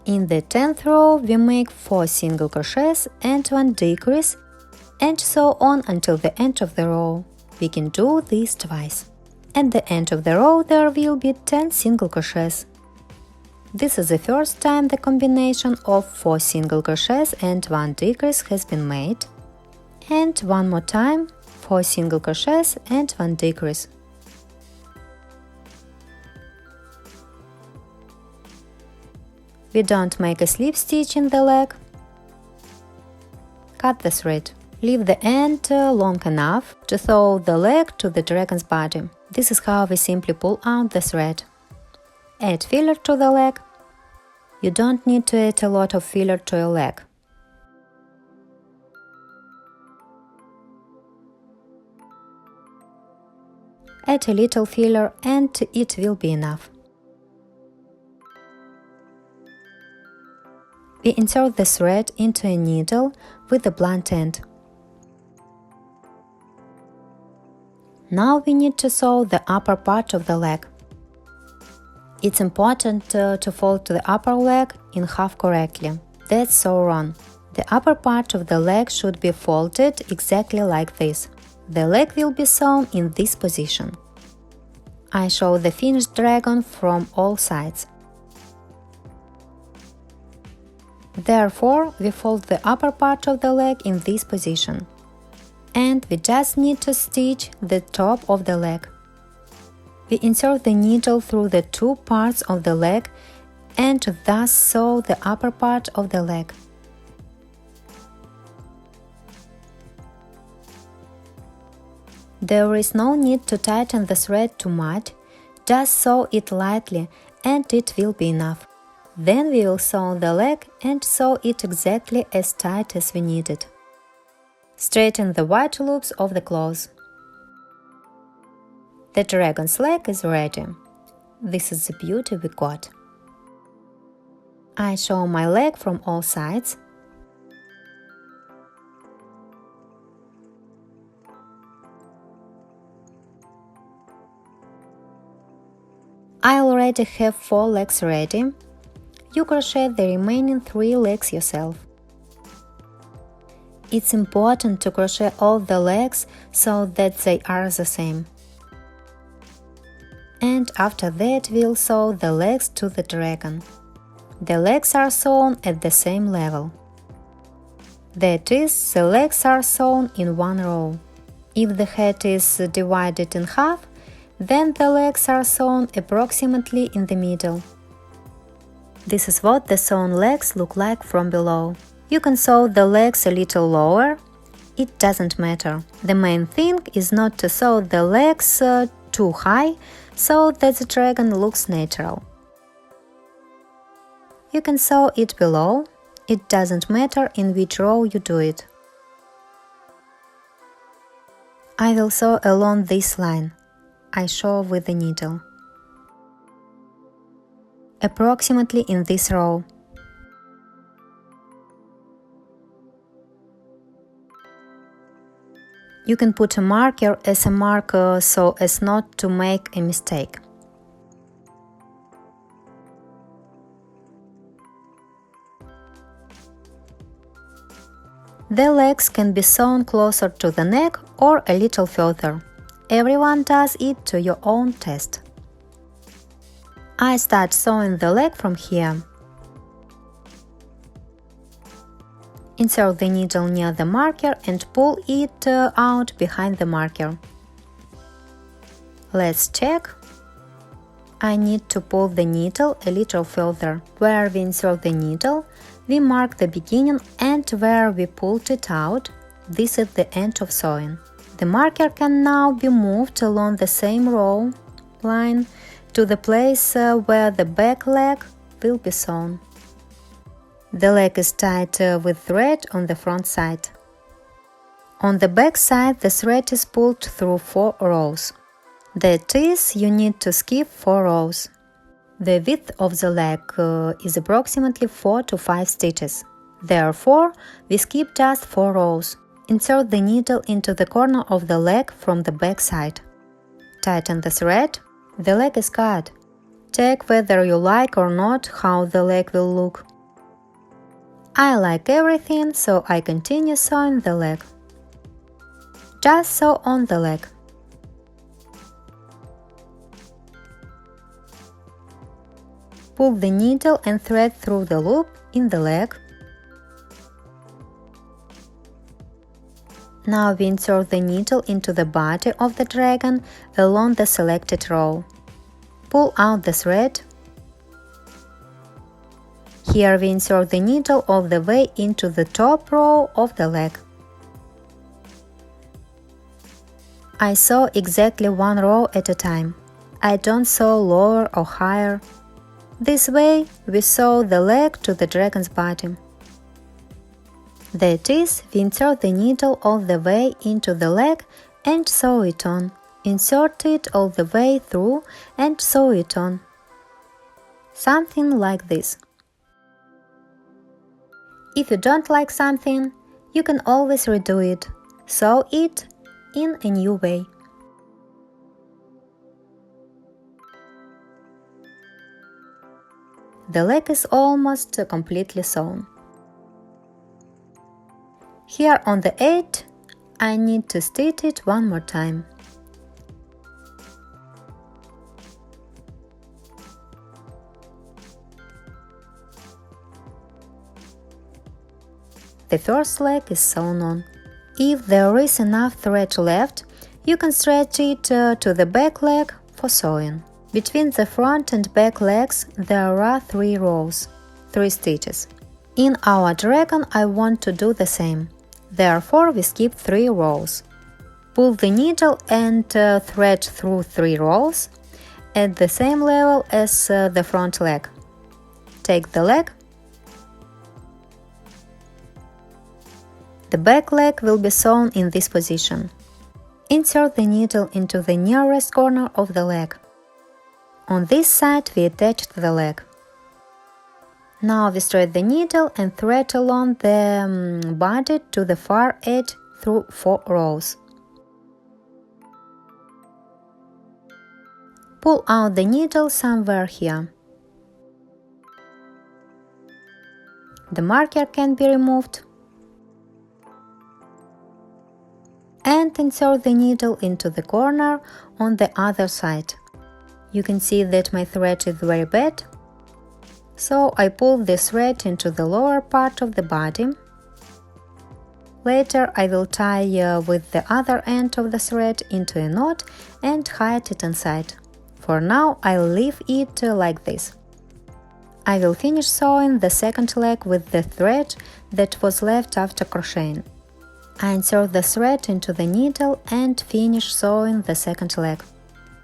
In the 10th row we make 4 single crochets and 1 decrease, and so on until the end of the row. We can do this twice. At the end of the row there will be 10 single crochets. This is the first time the combination of 4 single crochets and 1 decrease has been made. And one more time, 4 single crochets and 1 decrease. We don't make a slip stitch in the leg. Cut the thread. Leave the end long enough to sew the leg to the dragon's body. This is how we simply pull out the thread. Add filler to the leg. You don't need to add a lot of filler to a leg. Add a little filler and it will be enough. We insert the thread into a needle with the blunt end. Now we need to sew the upper part of the leg. It's important to fold the upper leg in half correctly. That's so wrong. The upper part of the leg should be folded exactly like this. The leg will be sewn in this position. I show the finished dragon from all sides. Therefore, we fold the upper part of the leg in this position. And we just need to stitch the top of the leg. We insert the needle through the 2 parts of the leg and thus sew the upper part of the leg. There is no need to tighten the thread too much, just sew it lightly and it will be enough. Then we will sew the leg and sew it exactly as tight as we need it. Straighten the white loops of the clothes. The dragon's leg is ready. This is the beauty we got. I show my leg from all sides. I already have 4 legs ready. You crochet the remaining 3 legs yourself. It's important to crochet all the legs so that they are the same. And after that we'll sew the legs to the dragon. The legs are sewn at the same level. That is, the legs are sewn in one row. If the head is divided in half, then the legs are sewn approximately in the middle. This is what the sewn legs look like from below. You can sew the legs a little lower. It doesn't matter. The main thing is not to sew the legs too high, so that the dragon looks natural. You can sew it below. It doesn't matter in which row you do it. I will sew along this line. I show with the needle. Approximately in this row. You can put a marker as a marker so as not to make a mistake. The legs can be sewn closer to the neck or a little further. Everyone does it to your own taste. I start sewing the leg from here. Insert the needle near the marker and pull it out behind the marker. Let's check. I need to pull the needle a little further. Where we insert the needle, we mark the beginning, and where we pulled it out, this is the end of sewing. The marker can now be moved along the same row line to the place where the back leg will be sewn. The leg is tied with thread on the front side. On the back side, the thread is pulled through 4 rows. That is, you need to skip 4 rows. The width of the leg is approximately 4 to 5 stitches. Therefore, we skip just 4 rows. Insert the needle into the corner of the leg from the back side. tighten the thread. The leg is cut. Check whether you like or not how the leg will look. I like everything, so I continue sewing the leg. Just sew on the leg. Pull the needle and thread through the loop in the leg. Now we insert the needle into the body of the dragon along the selected row. Pull out the thread. Here we insert the needle all the way into the top row of the leg. I sew exactly one row at a time. I don't sew lower or higher. This way we sew the leg to the dragon's body. That is, we insert the needle all the way into the leg and sew it on. Insert it all the way through and sew it on. Something like this. If you don't like something, you can always redo it. Sew it in a new way. The leg is almost completely sewn. Here on the edge, I need to stitch it one more time. The first leg is sewn on. If there is enough thread left, you can stretch it to the back leg for sewing. Between the front and back legs there are 3 rows, 3 stitches. In our dragon I want to do the same. Therefore we skip 3 rows. Pull the needle and thread through 3 rows at the same level as the front leg. Take the leg. The back leg will be sewn in this position. Insert the needle into the nearest corner of the leg. On this side we attached the leg. Now we straight the needle and thread along the body to the far edge through 4 rows. Pull out the needle somewhere here. The marker can be removed. And insert the needle into the corner on the other side. You can see that my thread is very bad. So I pull this thread into the lower part of the body. Later I will tie with the other end of the thread into a knot and hide it inside. For now I'll leave it like this. I will finish sewing the second leg with the thread that was left after crocheting. I insert the thread into the needle and finish sewing the second leg.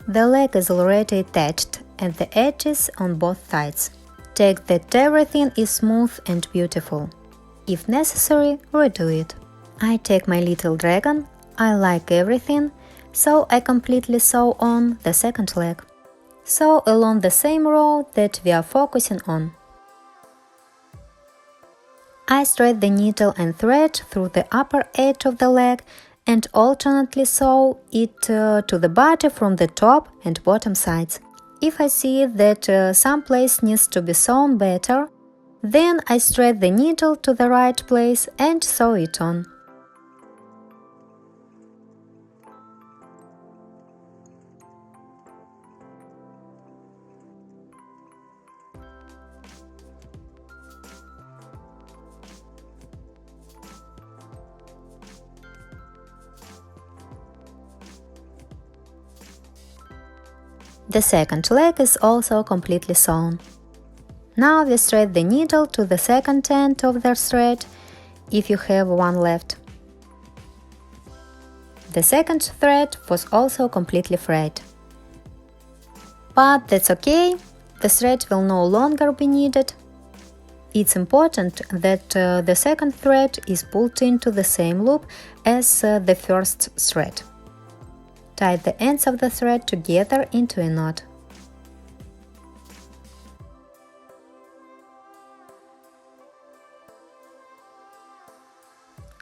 The leg is already attached at the edges on both sides. Check that everything is smooth and beautiful. If necessary, redo it. I take my little dragon, I like everything, so I completely sew on the second leg. Sew along the same row that we are focusing on. I straight the needle and thread through the upper edge of the leg and alternately sew it to the body from the top and bottom sides. If I see that some place needs to be sewn better, then I straight the needle to the right place and sew it on. The second leg is also completely sewn. Now we straight the needle to the second end of the thread, if you have one left. The second thread was also completely frayed. But that's okay, the thread will no longer be needed. It's important that the second thread is pulled into the same loop as the first thread. Tie the ends of the thread together into a knot.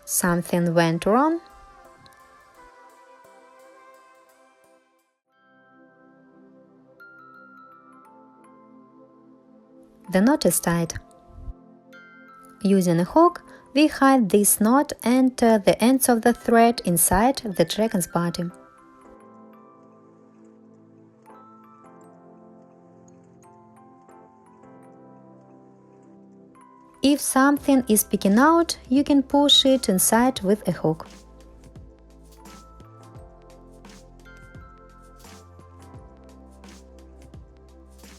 Something went wrong. The knot is tied. Using a hook, we hide this knot and the ends of the thread inside the dragon's body. If something is peeking out, you can push it inside with a hook.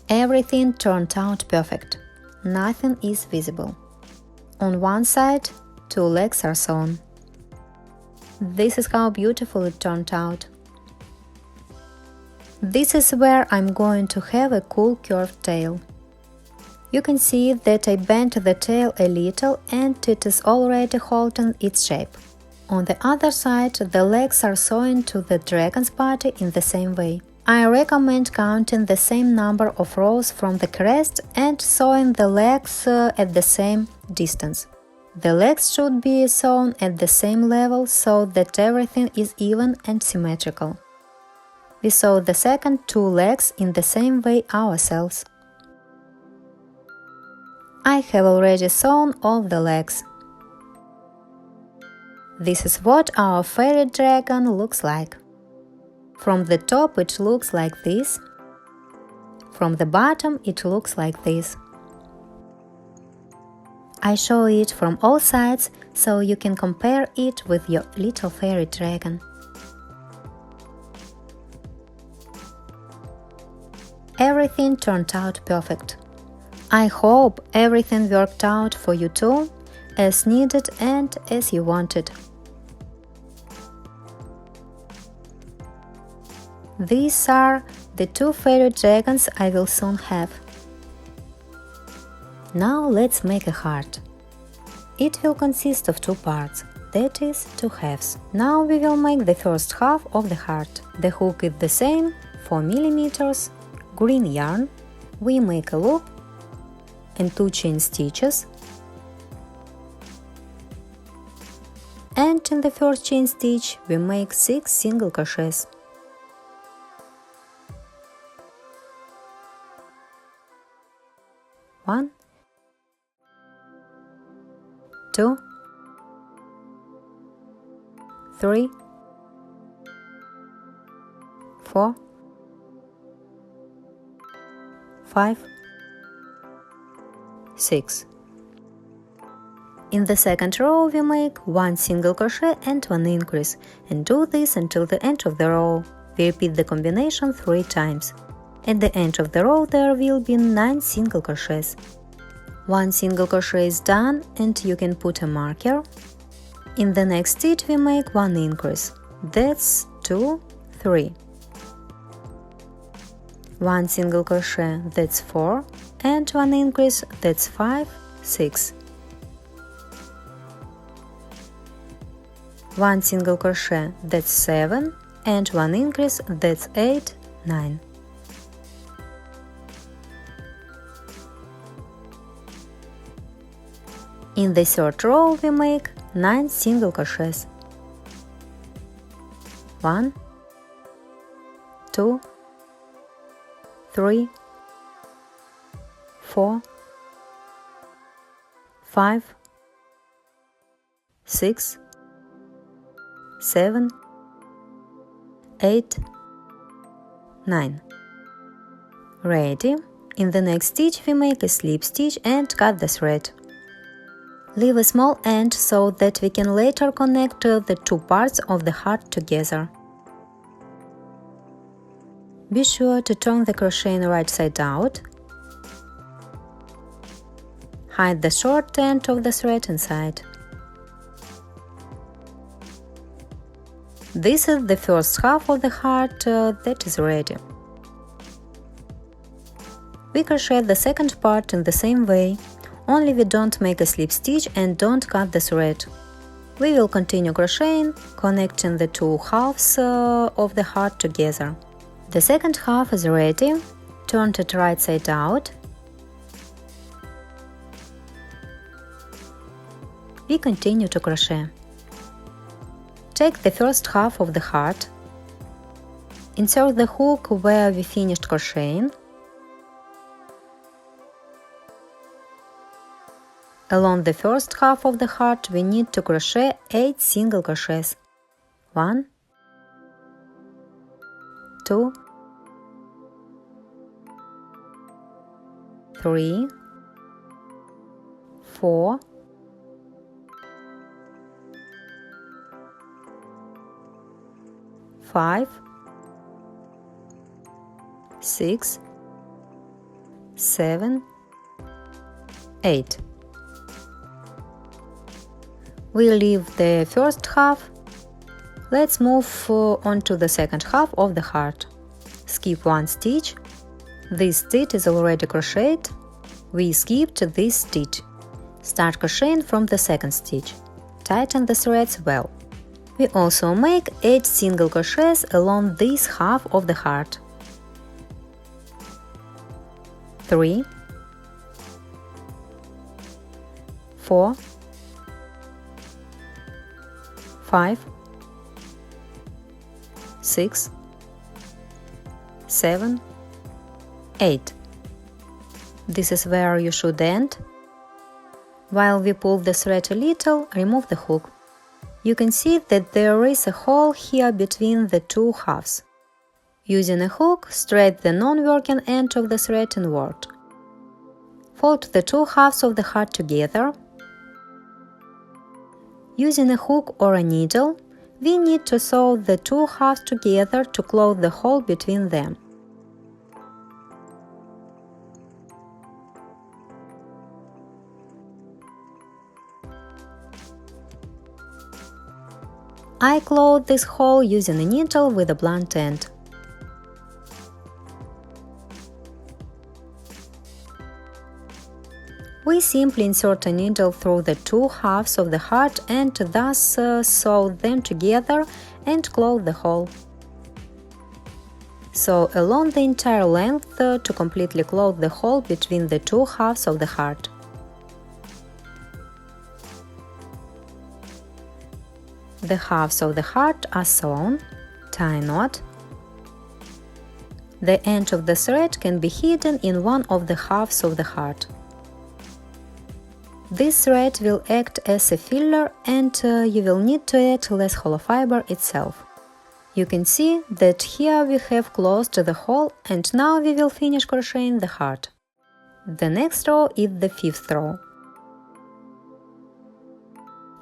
Everything turned out perfect. Nothing is visible. On one side, 2 legs are sewn. This is how beautiful it turned out. This is where I'm going to have a cool curved tail. You can see that I bent the tail a little and it is already holding its shape. On the other side, the legs are sewn to the dragon's body in the same way. I recommend counting the same number of rows from the crest and sewing the legs at the same distance. The legs should be sewn at the same level so that everything is even and symmetrical. We sew the second 2 legs in the same way ourselves. I have already sewn all the legs. This is what our fairy dragon looks like. From the top it looks like this. From the bottom it looks like this. I show it from all sides so you can compare it with your little fairy dragon. Everything turned out perfect. I hope everything worked out for you too, as needed and as you wanted. These are the 2 fairy dragons I will soon have. Now let's make a heart. It will consist of 2 parts, that is, 2 halves. Now we will make the first half of the heart. The hook is the same, 4 mm, green yarn. We make a loop and 2 chain stitches. And in the first chain stitch we make 6 single crochets. 1, 2, 3, 4, 5, 6. In the second row we make 1 single crochet and 1 increase, and do this until the end of the row. We repeat the combination 3 times. At the end of the row there will be 9 single crochets. 1 single crochet is done and you can put a marker. In the next stitch we make 1 increase. That's 2, 3. 1 single crochet, that's 4, and 1 increase, that's 5, 6. 1 single crochet, that's 7, and 1 increase, that's 8, 9. In the third row we make 9 single crochets. 1, 2, 3, 4, 5, 6, 7, 8, 9. Ready. In the next stitch we make a slip stitch and cut the thread. Leave a small end so that we can later connect the 2 parts of the heart together. Be sure to turn the crochet right side out. Hide the short end of the thread inside. This is the first half of the heart that is ready. We crochet the second part in the same way, only we don't make a slip stitch and don't cut the thread. We will continue crocheting, connecting the 2 halves of the heart together. The second half is ready. Turn it right side out. We continue to crochet. Take the first half of the heart. Insert the hook where we finished crocheting. Along the first half of the heart, we need to crochet 8 single crochets. 1, 2, 3, 4, 5, 6, 7, 8. We leave the first half. Let's move on to the second half of the heart. Skip one stitch. This stitch is already crocheted. We skipped this stitch. Start crocheting from the second stitch. Tighten the threads well. We also make 8 single crochets along this half of the heart. 3, 4, 5, 6, 7, 8. This is where you should end. While we pull the thread a little, remove the hook. You can see that there is a hole here between the two halves. Using a hook, straighten the non-working end of the thread inward. Fold the two halves of the heart together. Using a hook or a needle, we need to sew the two halves together to close the hole between them. I close this hole using a needle with a blunt end. We simply insert a needle through the two halves of the heart and thus sew them together and close the hole. Sew along the entire length to completely close the hole between the two halves of the heart. The halves of the heart are sewn. Tie a knot. The end of the thread can be hidden in one of the halves of the heart. This thread will act as a filler and you will need to add less hollow fiber itself. You can see that here we have closed the hole and now we will finish crocheting the heart. The next row is the 5th row.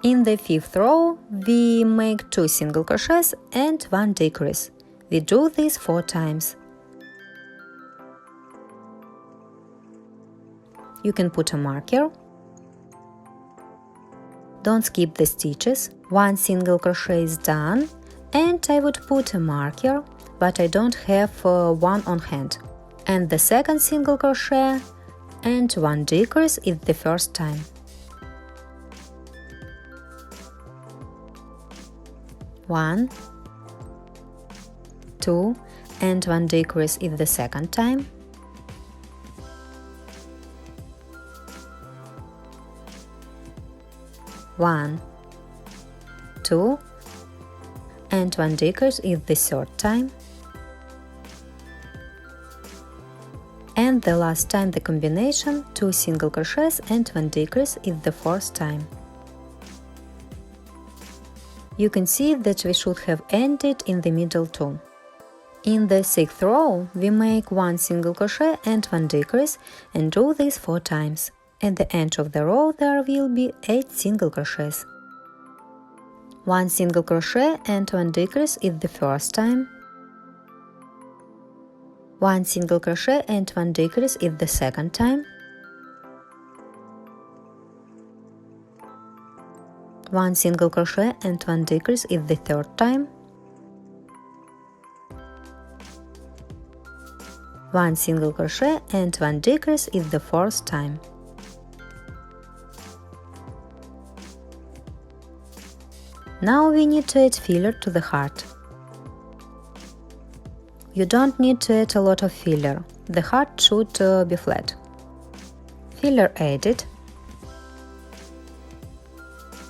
In the 5th row, we make 2 single crochets and 1 decrease. We do this 4 times. You can put a marker. Don't skip the stitches. 1 single crochet is done, and I would put a marker, but I don't have one on hand. And the second single crochet and 1 decrease is the first time. 1, 2, and 1 decrease is the second time. 1, 2, and 1 decrease is the third time. And the last time the combination, 2 single crochets and 1 decrease is the fourth time. You can see that we should have ended in the middle too. In the 6th row, we make 1 single crochet and 1 decrease and do this 4 times. At the end of the row there will be 8 single crochets. 1 single crochet and 1 decrease is the first time. 1 single crochet and 1 decrease is the second time. 1 single crochet and 1 decrease is the third time. 1 single crochet and 1 decrease is the fourth time. Now we need to add filler to the heart. You don't need to add a lot of filler. The heart should be flat. Filler added.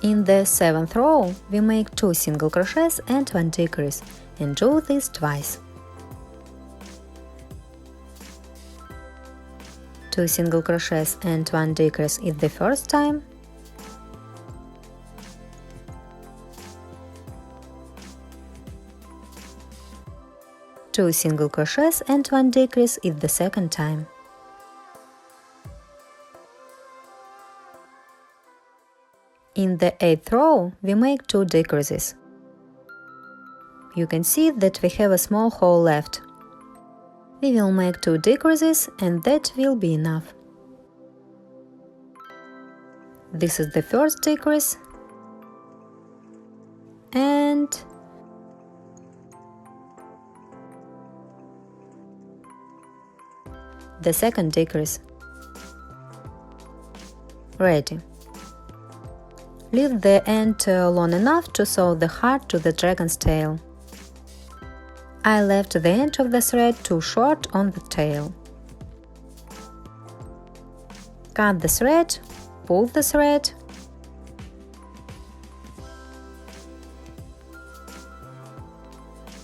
In the 7th row, we make 2 single crochets and 1 decrease and do this twice. 2 single crochets and 1 decrease is the first time. 2 single crochets and 1 decrease is the second time. In the 8th row, we make 2 decreases. You can see that we have a small hole left. We will make 2 decreases and that will be enough. This is the first decrease and the second decrease. Ready. Leave the end long enough to sew the heart to the dragon's tail. I left the end of the thread too short on the tail. Cut the thread, pull the thread,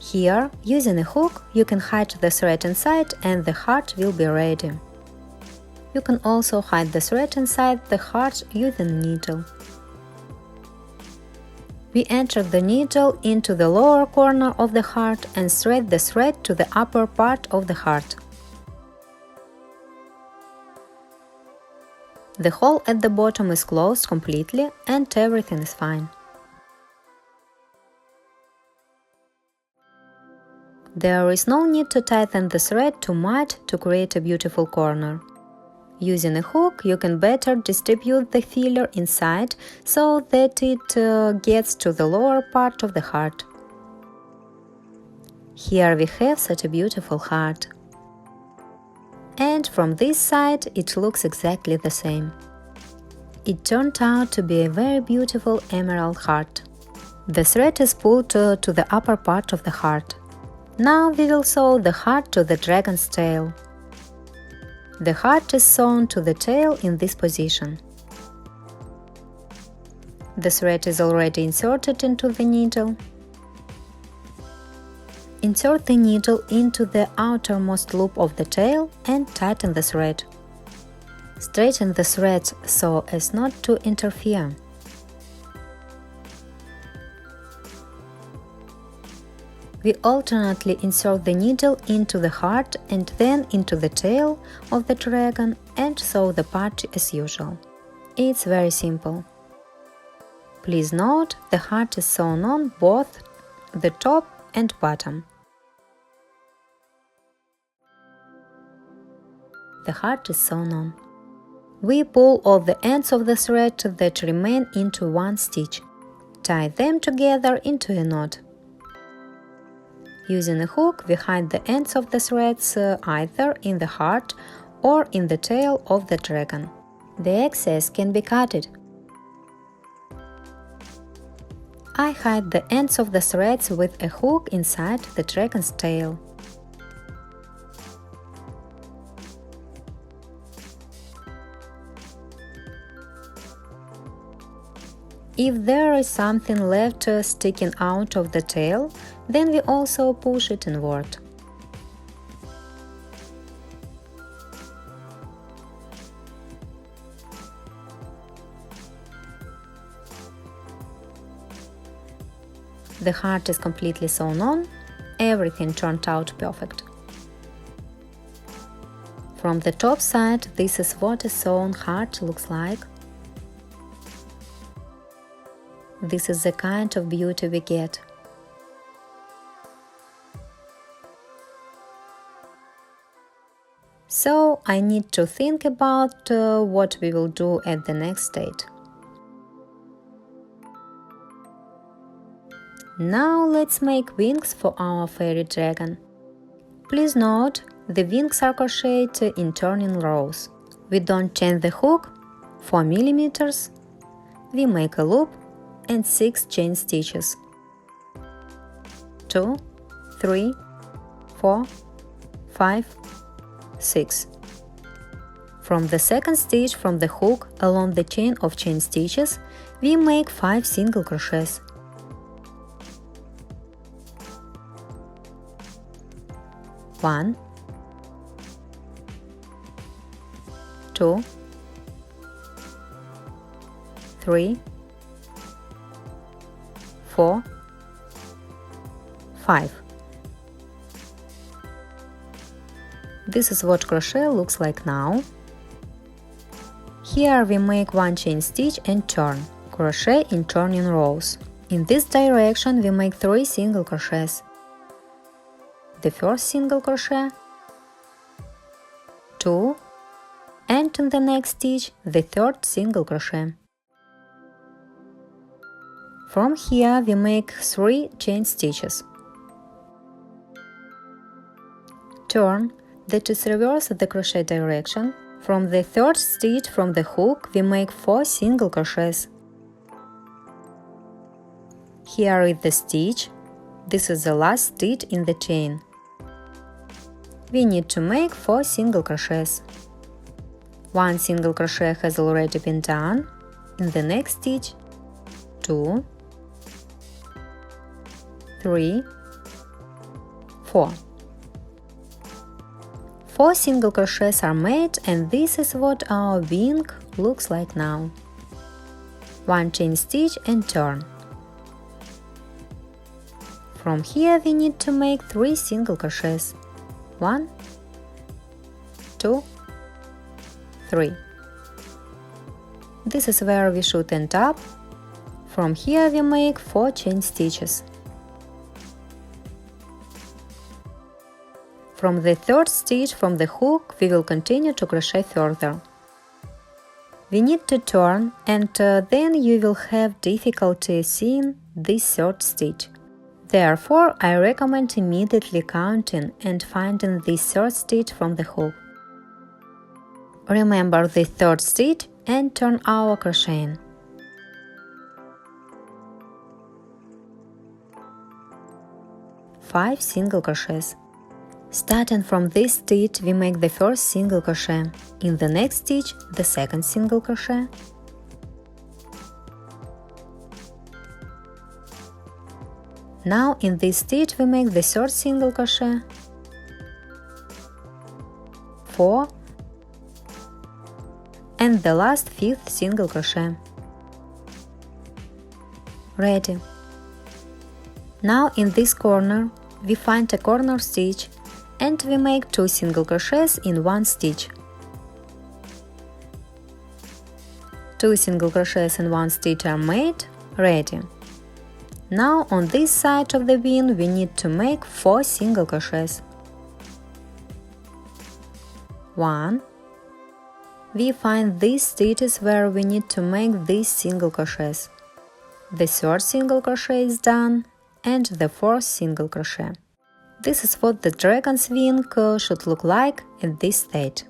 here, using a hook, you can hide the thread inside and the heart will be ready. You can also hide the thread inside the heart using a needle. We enter the needle into the lower corner of the heart and thread the thread to the upper part of the heart. The hole at the bottom is closed completely and everything is fine. There is no need to tighten the thread too much to create a beautiful corner. Using a hook, you can better distribute the filler inside so that it gets to the lower part of the heart. Here we have such a beautiful heart. And from this side it looks exactly the same. It turned out to be a very beautiful emerald heart. The thread is pulled to the upper part of the heart. Now we will sew the heart to the dragon's tail. The heart is sewn to the tail in this position. The thread is already inserted into the needle. Insert the needle into the outermost loop of the tail and tighten the thread. Straighten the threads so as not to interfere. We alternately insert the needle into the heart and then into the tail of the dragon and sew the part as usual. It's very simple. Please note the heart is sewn on both the top and bottom. The heart is sewn on. We pull all the ends of the thread that remain into one stitch. Tie them together into a knot. Using a hook, we hide the ends of the threads either in the heart or in the tail of the dragon. The excess can be cutted. I hide the ends of the threads with a hook inside the dragon's tail. If there is something left sticking out of the tail, then we also push it inward. The heart is completely sewn on, everything turned out perfect. From the top side, this is what a sewn heart looks like. This is the kind of beauty we get. So I need to think about what we will do at the next stage. Now let's make wings for our fairy dragon. Please note, the wings are crocheted in turning rows. We don't change the hook, 4 mm. We make a loop and 6 chain stitches. 2, 3, 4, 5, 6. From the second stitch from the hook along the chain of chain stitches, we make 5 single crochets. 1, 2, 3, 4, 5. This is what crochet looks like now. Here we make one chain stitch and turn. Crochet in turning rows. In this direction we make 3 single crochets. The first single crochet, 2, and in the next stitch the third single crochet. From here we make 3 chain stitches. Turn, that is reverse the crochet direction. From the third stitch from the hook we make 4 single crochets. Here is the stitch. This is the last stitch in the chain. We need to make 4 single crochets. 1 single crochet has already been done. In the next stitch, 2, 3, 4. 4 single crochets are made, and this is what our wing looks like now. 1 chain stitch and turn. From here we need to make 3 single crochets. 1, 2, 3. This is where we should end up. From here we make 4 chain stitches. From the third stitch from the hook we will continue to crochet further. We need to turn, and then you will have difficulty seeing this third stitch. Therefore, I recommend immediately counting and finding this third stitch from the hook. Remember the third stitch and turn our crocheting. 5 single crochets. Starting from this stitch we make the first single crochet. In the next stitch the second single crochet. Now in this stitch we make the third single crochet, 4, and the last 5th single crochet. Ready. Now in this corner we find a corner stitch and we make 2 single crochets in 1 stitch. 2 single crochets in 1 stitch are made. Ready. Now on this side of the wing we need to make 4 single crochets. 1. We find these stitches where we need to make these single crochets. The third single crochet is done, and the fourth single crochet. This is what the dragon's wing should look like at this stage.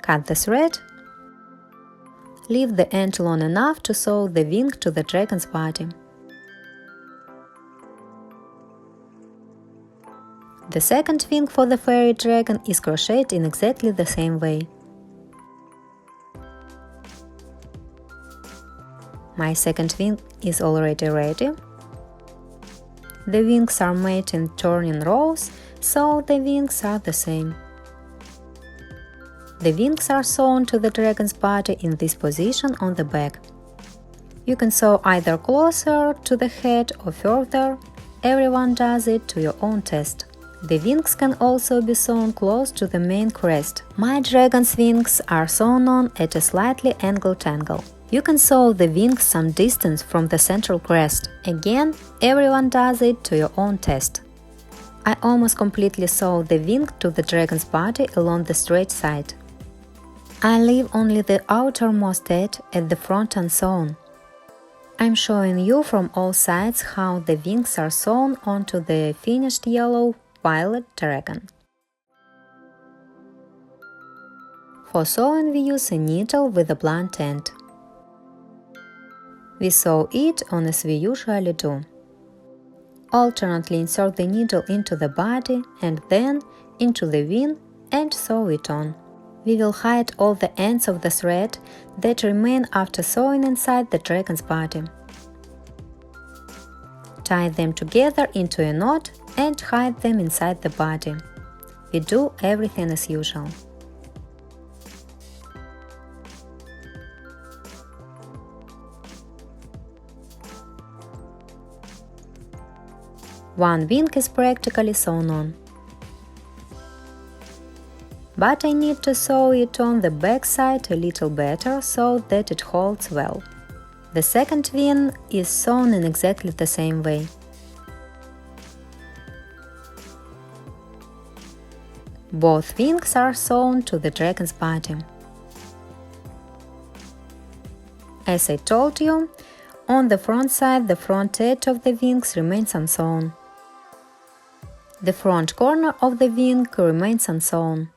Cut the thread. Leave the end long enough to sew the wing to the dragon's body. The second wing for the fairy dragon is crocheted in exactly the same way. My second wing is already ready. The wings are made in turning rows, so the wings are the same. The wings are sewn to the dragon's body in this position on the back. You can sew either closer to the head or further. Everyone does it to your own taste. The wings can also be sewn close to the main crest. My dragon's wings are sewn on at a slightly angled angle. You can sew the wings some distance from the central crest. Again, everyone does it to your own taste. I almost completely sew the wing to the dragon's body along the straight side. I leave only the outermost edge at the front unsewn. I'm showing you from all sides how the wings are sewn onto the finished yellow-violet dragon. For sewing we use a needle with a blunt end. We sew it on as we usually do. Alternately insert the needle into the body and then into the wing and sew it on. We will hide all the ends of the thread that remain after sewing inside the dragon's body. Tie them together into a knot and hide them inside the body. We do everything as usual. One wing is practically sewn on. but I need to sew it on the back side a little better so that it holds well. The second wing is sewn in exactly the same way. Both wings are sewn to the dragon's body. As I told you, on the front side the front edge of the wings remains unsewn. The front corner of the wing remains unsewn.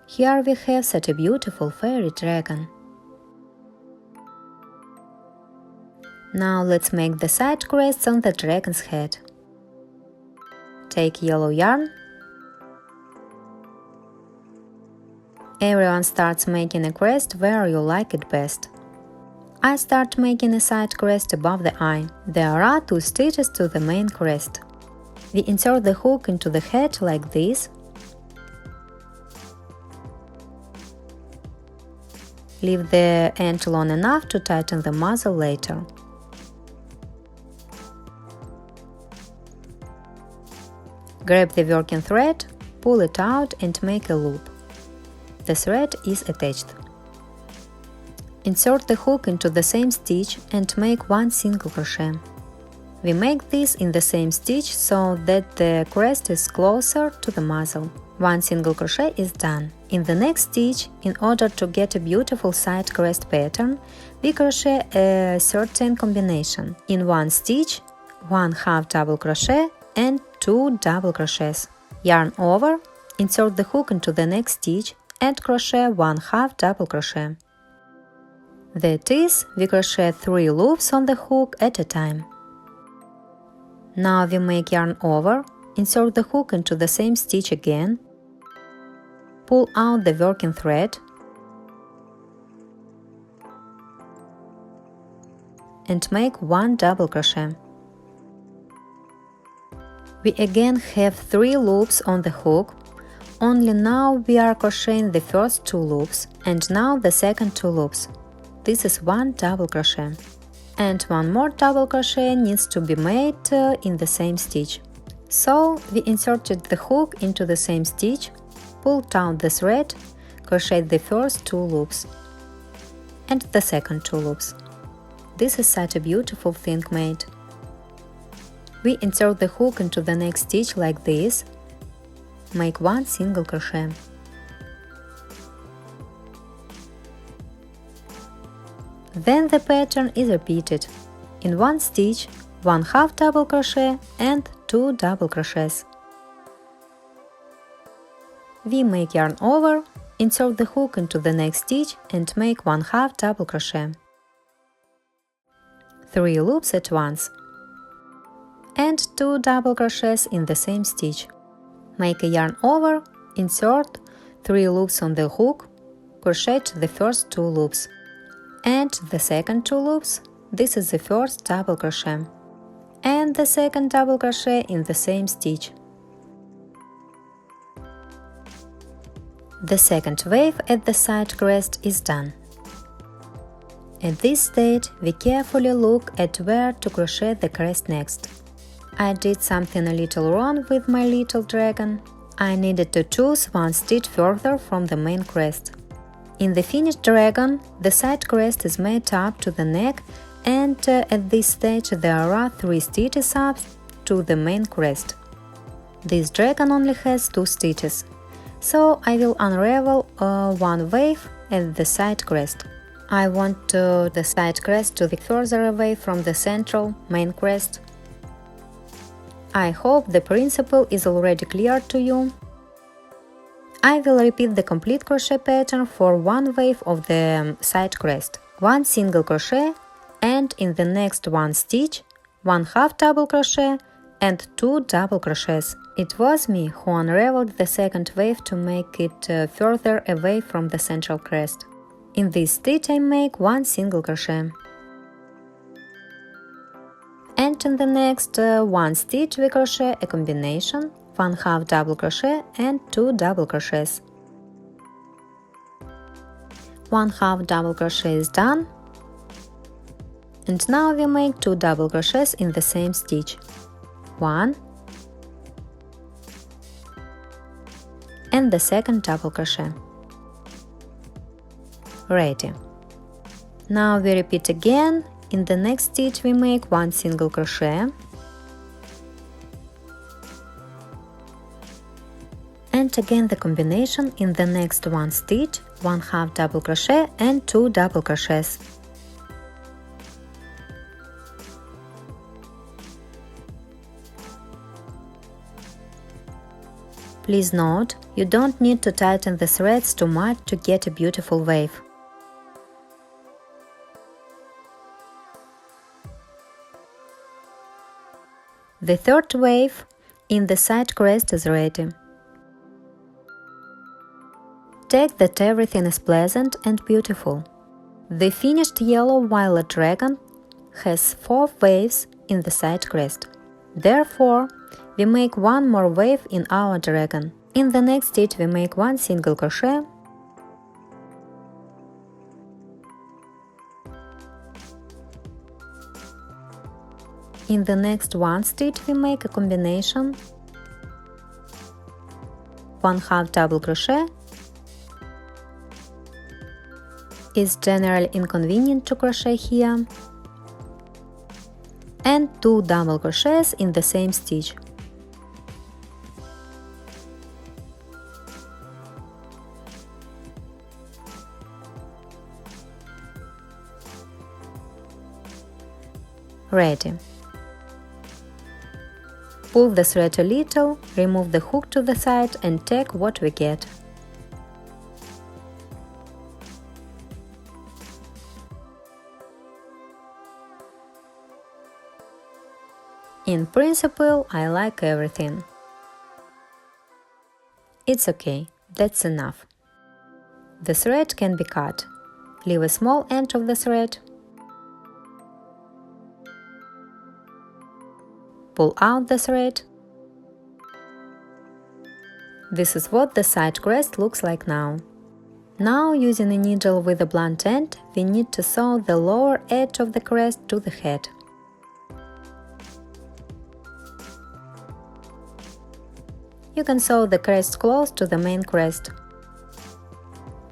Here we have such a beautiful fairy dragon. Now let's make the side crests on the dragon's head. Take yellow yarn. Everyone starts making a crest where you like it best. I start making a side crest above the eye. There are 2 stitches to the main crest. We insert the hook into the head like this. Leave the end long enough to tighten the muzzle later. Grab the working thread, pull it out and make a loop. The thread is attached. Insert the hook into the same stitch and make 1 single crochet. We make this in the same stitch so that the crest is closer to the muzzle. 1 single crochet is done. In the next stitch, in order to get a beautiful side crest pattern, we crochet a certain combination. In 1 stitch, 1/2 double crochet and 2 double crochets. Yarn over, insert the hook into the next stitch and crochet 1/2 double crochet. That is, we crochet 3 loops on the hook at a time. Now we make yarn over, insert the hook into the same stitch again, pull out the working thread and make 1 double crochet. We again have 3 loops on the hook, only now we are crocheting the first 2 loops and now the second 2 loops. This is 1 double crochet. And 1 more double crochet needs to be made in the same stitch. So we inserted the hook into the same stitch, pulled out the thread, crocheted the first 2 loops and the second 2 loops. This is such a beautiful thing made. We insert the hook into the next stitch like this, make 1 single crochet. Then the pattern is repeated. In 1 stitch, 1/2 double crochet and 2 double crochets. We make yarn over, insert the hook into the next stitch and make 1/2 double crochet. 3 loops at once. And 2 double crochets in the same stitch. Make a yarn over, insert 3 loops on the hook, crochet the first 2 loops. And the second 2 loops, this is the first double crochet. And the second double crochet in the same stitch. The second wave at the side crest is done. At this stage, we carefully look at where to crochet the crest next. I did something a little wrong with my little dragon. I needed to choose 1 stitch further from the main crest. In the finished dragon, the side crest is made up to the neck and at this stage there are 3 stitches up to the main crest. This dragon only has 2 stitches, so I will unravel 1 wave at the side crest. I want the side crest to be further away from the central main crest. I hope the principle is already clear to you. I will repeat the complete crochet pattern for 1 wave of the side crest. 1 single crochet and in the next 1 stitch, 1/2 double crochet and 2 double crochets. It was me who unraveled the second wave to make it further away from the central crest. In this stitch I make 1 single crochet. And in the next 1 stitch we crochet a combination 1/2 double crochet and 2 double crochets. 1/2 double crochet is done. And now we make 2 double crochets in the same stitch. 1 and the second double crochet. Ready. Now we repeat again. In the next stitch we make 1 single crochet and again the combination in the next 1 stitch, 1/2 double crochet and 2 double crochets. Please note, you don't need to tighten the threads too much to get a beautiful wave. The third wave in the side crest is ready. Take that everything is pleasant and beautiful. The finished yellow violet dragon has 4 waves in the side crest. Therefore, we make 1 more wave in our dragon. In the next stitch we make 1 single crochet in the next 1 stitch we make a combination 1/2 double crochet. It's generally inconvenient to crochet here, and 2 double crochets in the same stitch. Ready. Pull the thread a little, remove the hook to the side and take what we get. In principle, I like everything. It's okay, that's enough. The thread can be cut. Leave a small end of the thread. Pull out the thread. This is what the side crest looks like now. Now, using a needle with a blunt end, we need to sew the lower edge of the crest to the head. You can sew the crest close to the main crest.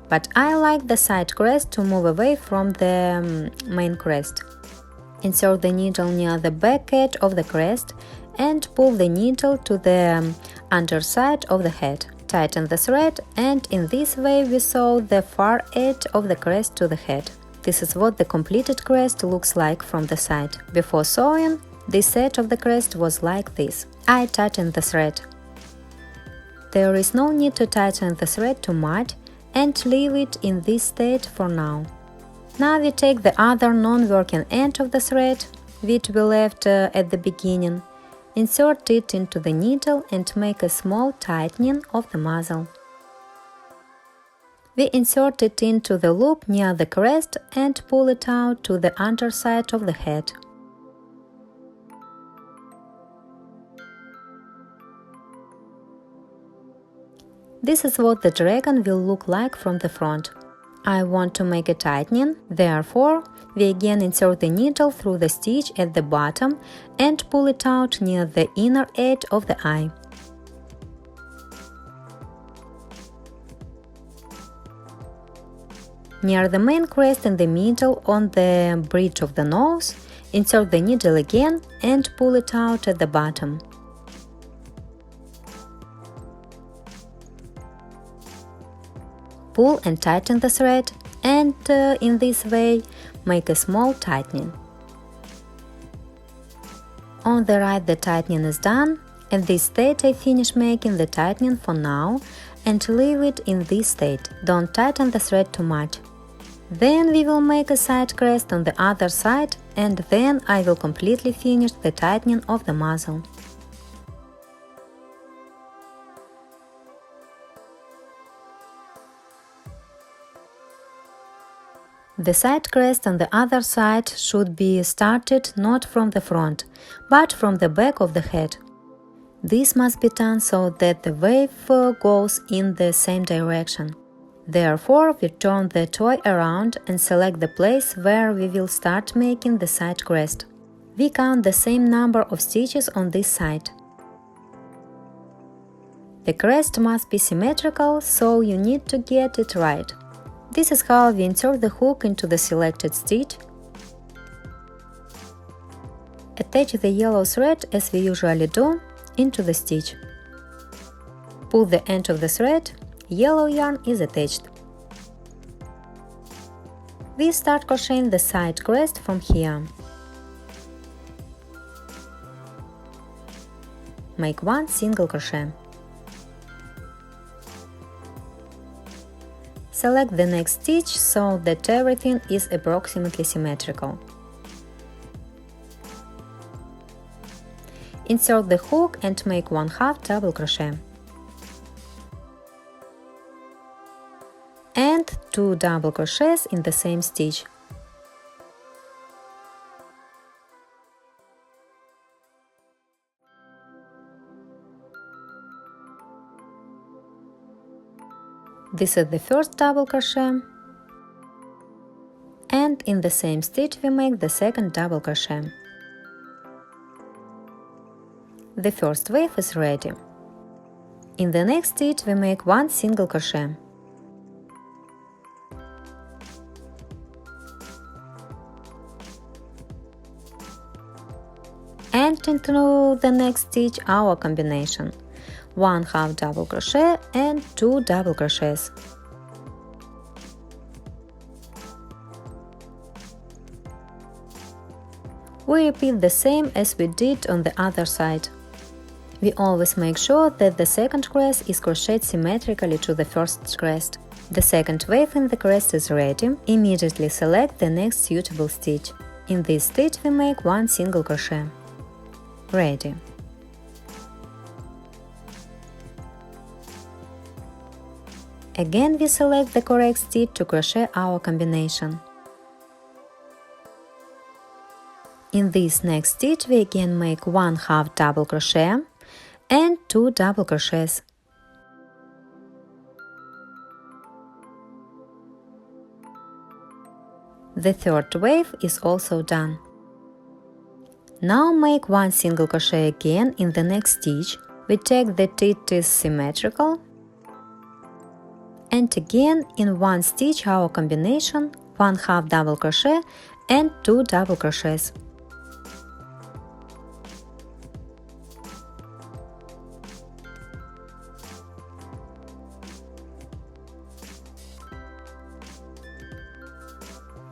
But I like the side crest to move away from the main crest. Insert the needle near the back edge of the crest and pull the needle to the underside of the head. Tighten the thread, and in this way we sew the far edge of the crest to the head. This is what the completed crest looks like from the side. Before sewing, this edge of the crest was like this. I tightened the thread. There is no need to tighten the thread too much and leave it in this state for now. Now we take the other non-working end of the thread, which we left at the beginning, insert it into the needle and make a small tightening of the muzzle. We insert it into the loop near the crest and pull it out to the underside of the head. This is what the dragon will look like from the front. I want to make a tightening, therefore, we again insert the needle through the stitch at the bottom and pull it out near the inner edge of the eye. Near the main crest in the middle on the bridge of the nose, insert the needle again and pull it out at the bottom. Pull and tighten the thread, and in this way make a small tightening. On the right the tightening is done. At this state I finish making the tightening for now and leave it in this state. Don't tighten the thread too much. Then we will make a side crest on the other side, and then I will completely finish the tightening of the muzzle. The side crest on the other side should be started not from the front, but from the back of the head. This must be done so that the wave goes in the same direction. Therefore, we turn the toy around and select the place where we will start making the side crest. We count the same number of stitches on this side. The crest must be symmetrical, so you need to get it right. This is how we insert the hook into the selected stitch. Attach the yellow thread, as we usually do, into the stitch. Pull the end of the thread, yellow yarn is attached. We start crocheting the side crest from here. Make one single crochet. Select the next stitch so that everything is approximately symmetrical. Insert the hook and make 1/2 double crochet. And 2 double crochets in the same stitch. This is the first double crochet, and in the same stitch we make the second double crochet. The first wave is ready. In the next stitch we make one single crochet. And into the next stitch our combination. 1/2 double crochet and 2 double crochets. We repeat the same as we did on the other side. We always make sure that the second crest is crocheted symmetrically to the first crest. The second wave in the crest is ready. Immediately select the next suitable stitch. In this stitch we make one single crochet. Ready. Again we select the correct stitch to crochet our combination. In this next stitch we again make 1/2 double crochet and 2 double crochets. The third wave is also done. Now make one single crochet again in the next stitch. We check that it is symmetrical. And again in one stitch our combination, 1/2 double crochet and 2 double crochets.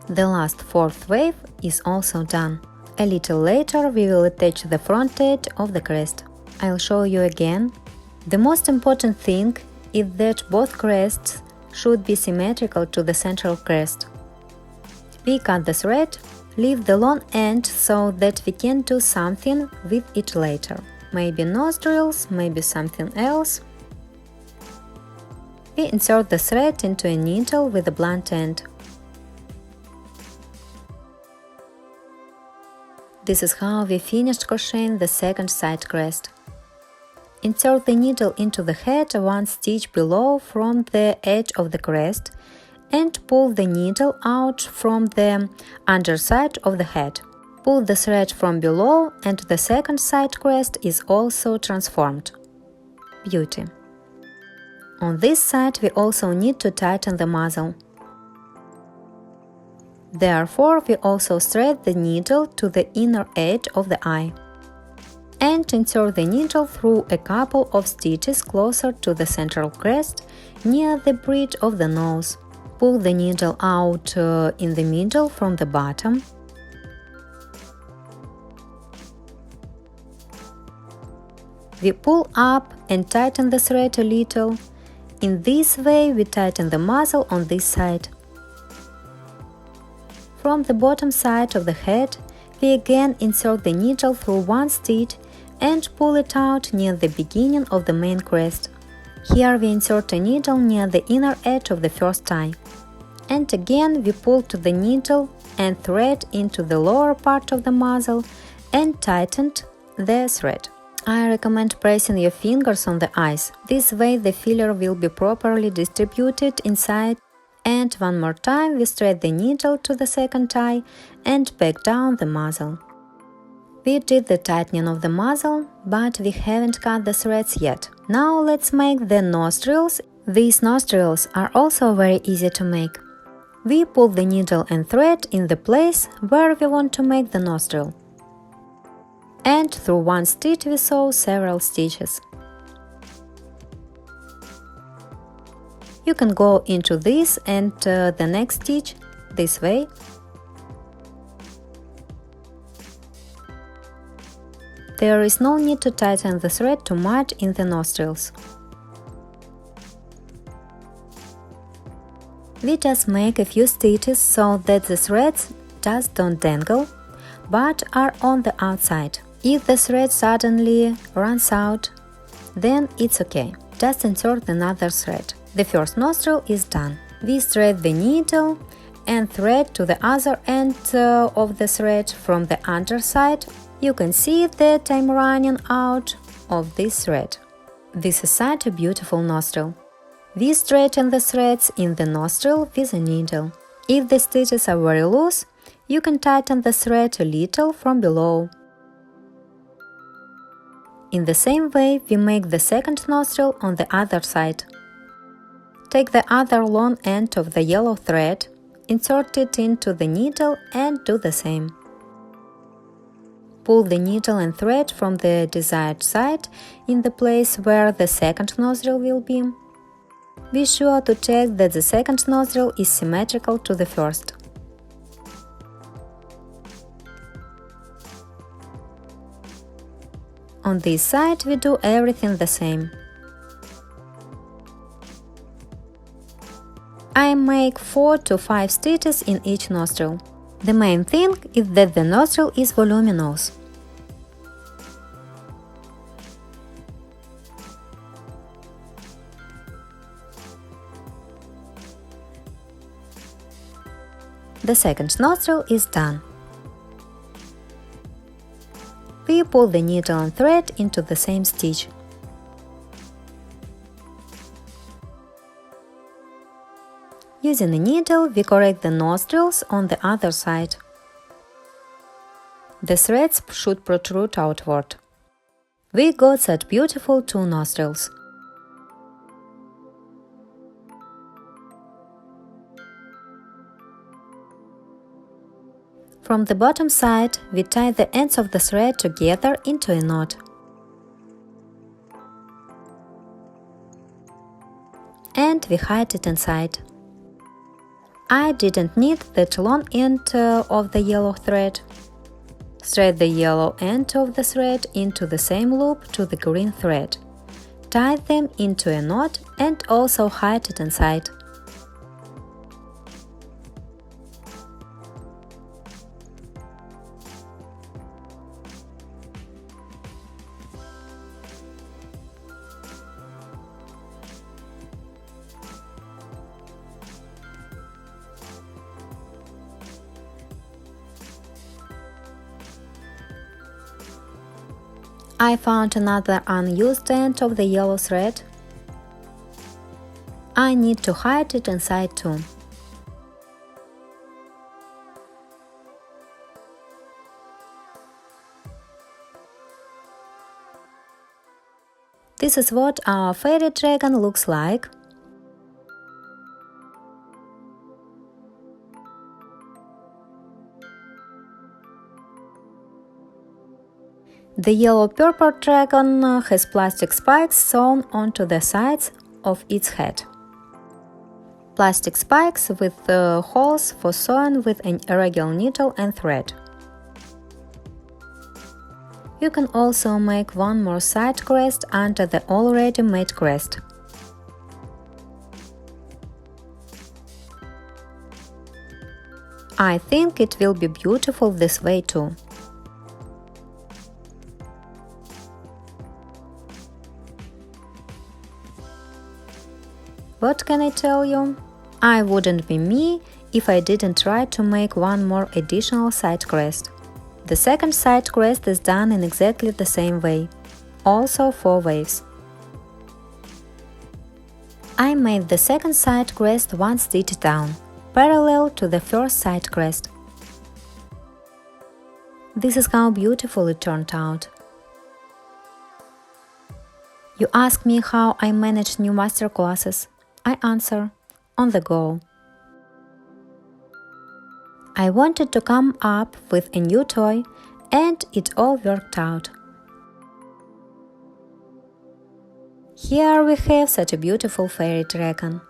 The last fourth wave is also done. A little later we will attach the front edge of the crest. I'll show you again. The most important thing is that both crests should be symmetrical to the central crest. We cut the thread, leave the long end so that we can do something with it later. Maybe nostrils, maybe something else. We insert the thread into a needle with a blunt end. This is how we finished crocheting the second side crest. Insert the needle into the head one stitch below from the edge of the crest and pull the needle out from the underside of the head. Pull the thread from below and the second side crest is also transformed. Beauty! On this side we also need to tighten the muzzle. Therefore, we also thread the needle to the inner edge of the eye. And insert the needle through a couple of stitches closer to the central crest, near the bridge of the nose. Pull the needle out in the middle from the bottom. We pull up and tighten the thread a little. In this way we tighten the muzzle on this side. From the bottom side of the head, we again insert the needle through one stitch and pull it out near the beginning of the main crest. Here we insert a needle near the inner edge of the first eye. And again we pull to the needle and thread into the lower part of the muzzle and tightened the thread. I recommend pressing your fingers on the eyes. This way the filler will be properly distributed inside. And one more time we thread the needle to the second eye and back down the muzzle. We did the tightening of the muzzle, but we haven't cut the threads yet. Now let's make the nostrils. These nostrils are also very easy to make. We pull the needle and thread in the place where we want to make the nostril. And through one stitch we sew several stitches. You can go into this and the next stitch this way. There is no need to tighten the thread too much in the nostrils. We just make a few stitches so that the threads just don't dangle, but are on the outside. If the thread suddenly runs out, then it's okay. Just insert another thread. The first nostril is done. We thread the needle and thread to the other end of the thread from the underside. You can see that I'm running out of this thread. This is such a beautiful nostril. We straighten the threads in the nostril with a needle. If the stitches are very loose, you can tighten the thread a little from below. In the same way, we make the second nostril on the other side. Take the other long end of the yellow thread, insert it into the needle and do the same. Pull the needle and thread from the desired side in the place where the second nostril will be. Be sure to check that the second nostril is symmetrical to the first. On this side we do everything the same. I make 4 to 5 stitches in each nostril. The main thing is that the nostril is voluminous. The second nostril is done. We pull the needle and thread into the same stitch. Using a needle, we correct the nostrils on the other side. The threads should protrude outward. We got such beautiful 2 nostrils. From the bottom side, we tie the ends of the thread together into a knot. And we hide it inside. I didn't need that long end of the yellow thread. Thread the yellow end of the thread into the same loop to the green thread. Tie them into a knot and also hide it inside. I found another unused end of the yellow thread. I need to hide it inside too. This is what our fairy dragon looks like. The yellow-purple dragon has plastic spikes sewn onto the sides of its head. Plastic spikes with holes for sewing with an irregular needle and thread. You can also make one more side crest under the already made crest. I think it will be beautiful this way too. What can I tell you? I wouldn't be me if I didn't try to make one more additional side crest. The second side crest is done in exactly the same way, also 4 waves. I made the second side crest 1 stitch down, parallel to the first side crest. This is how beautiful it turned out. You ask me how I manage new masterclasses. I answer, on the go. I wanted to come up with a new toy, and it all worked out. Here we have such a beautiful fairy dragon.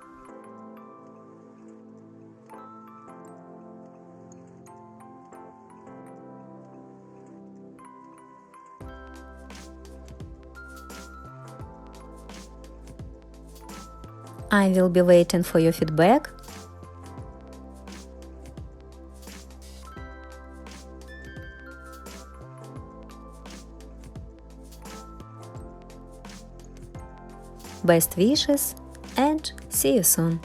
I will be waiting for your feedback. Best wishes and see you soon!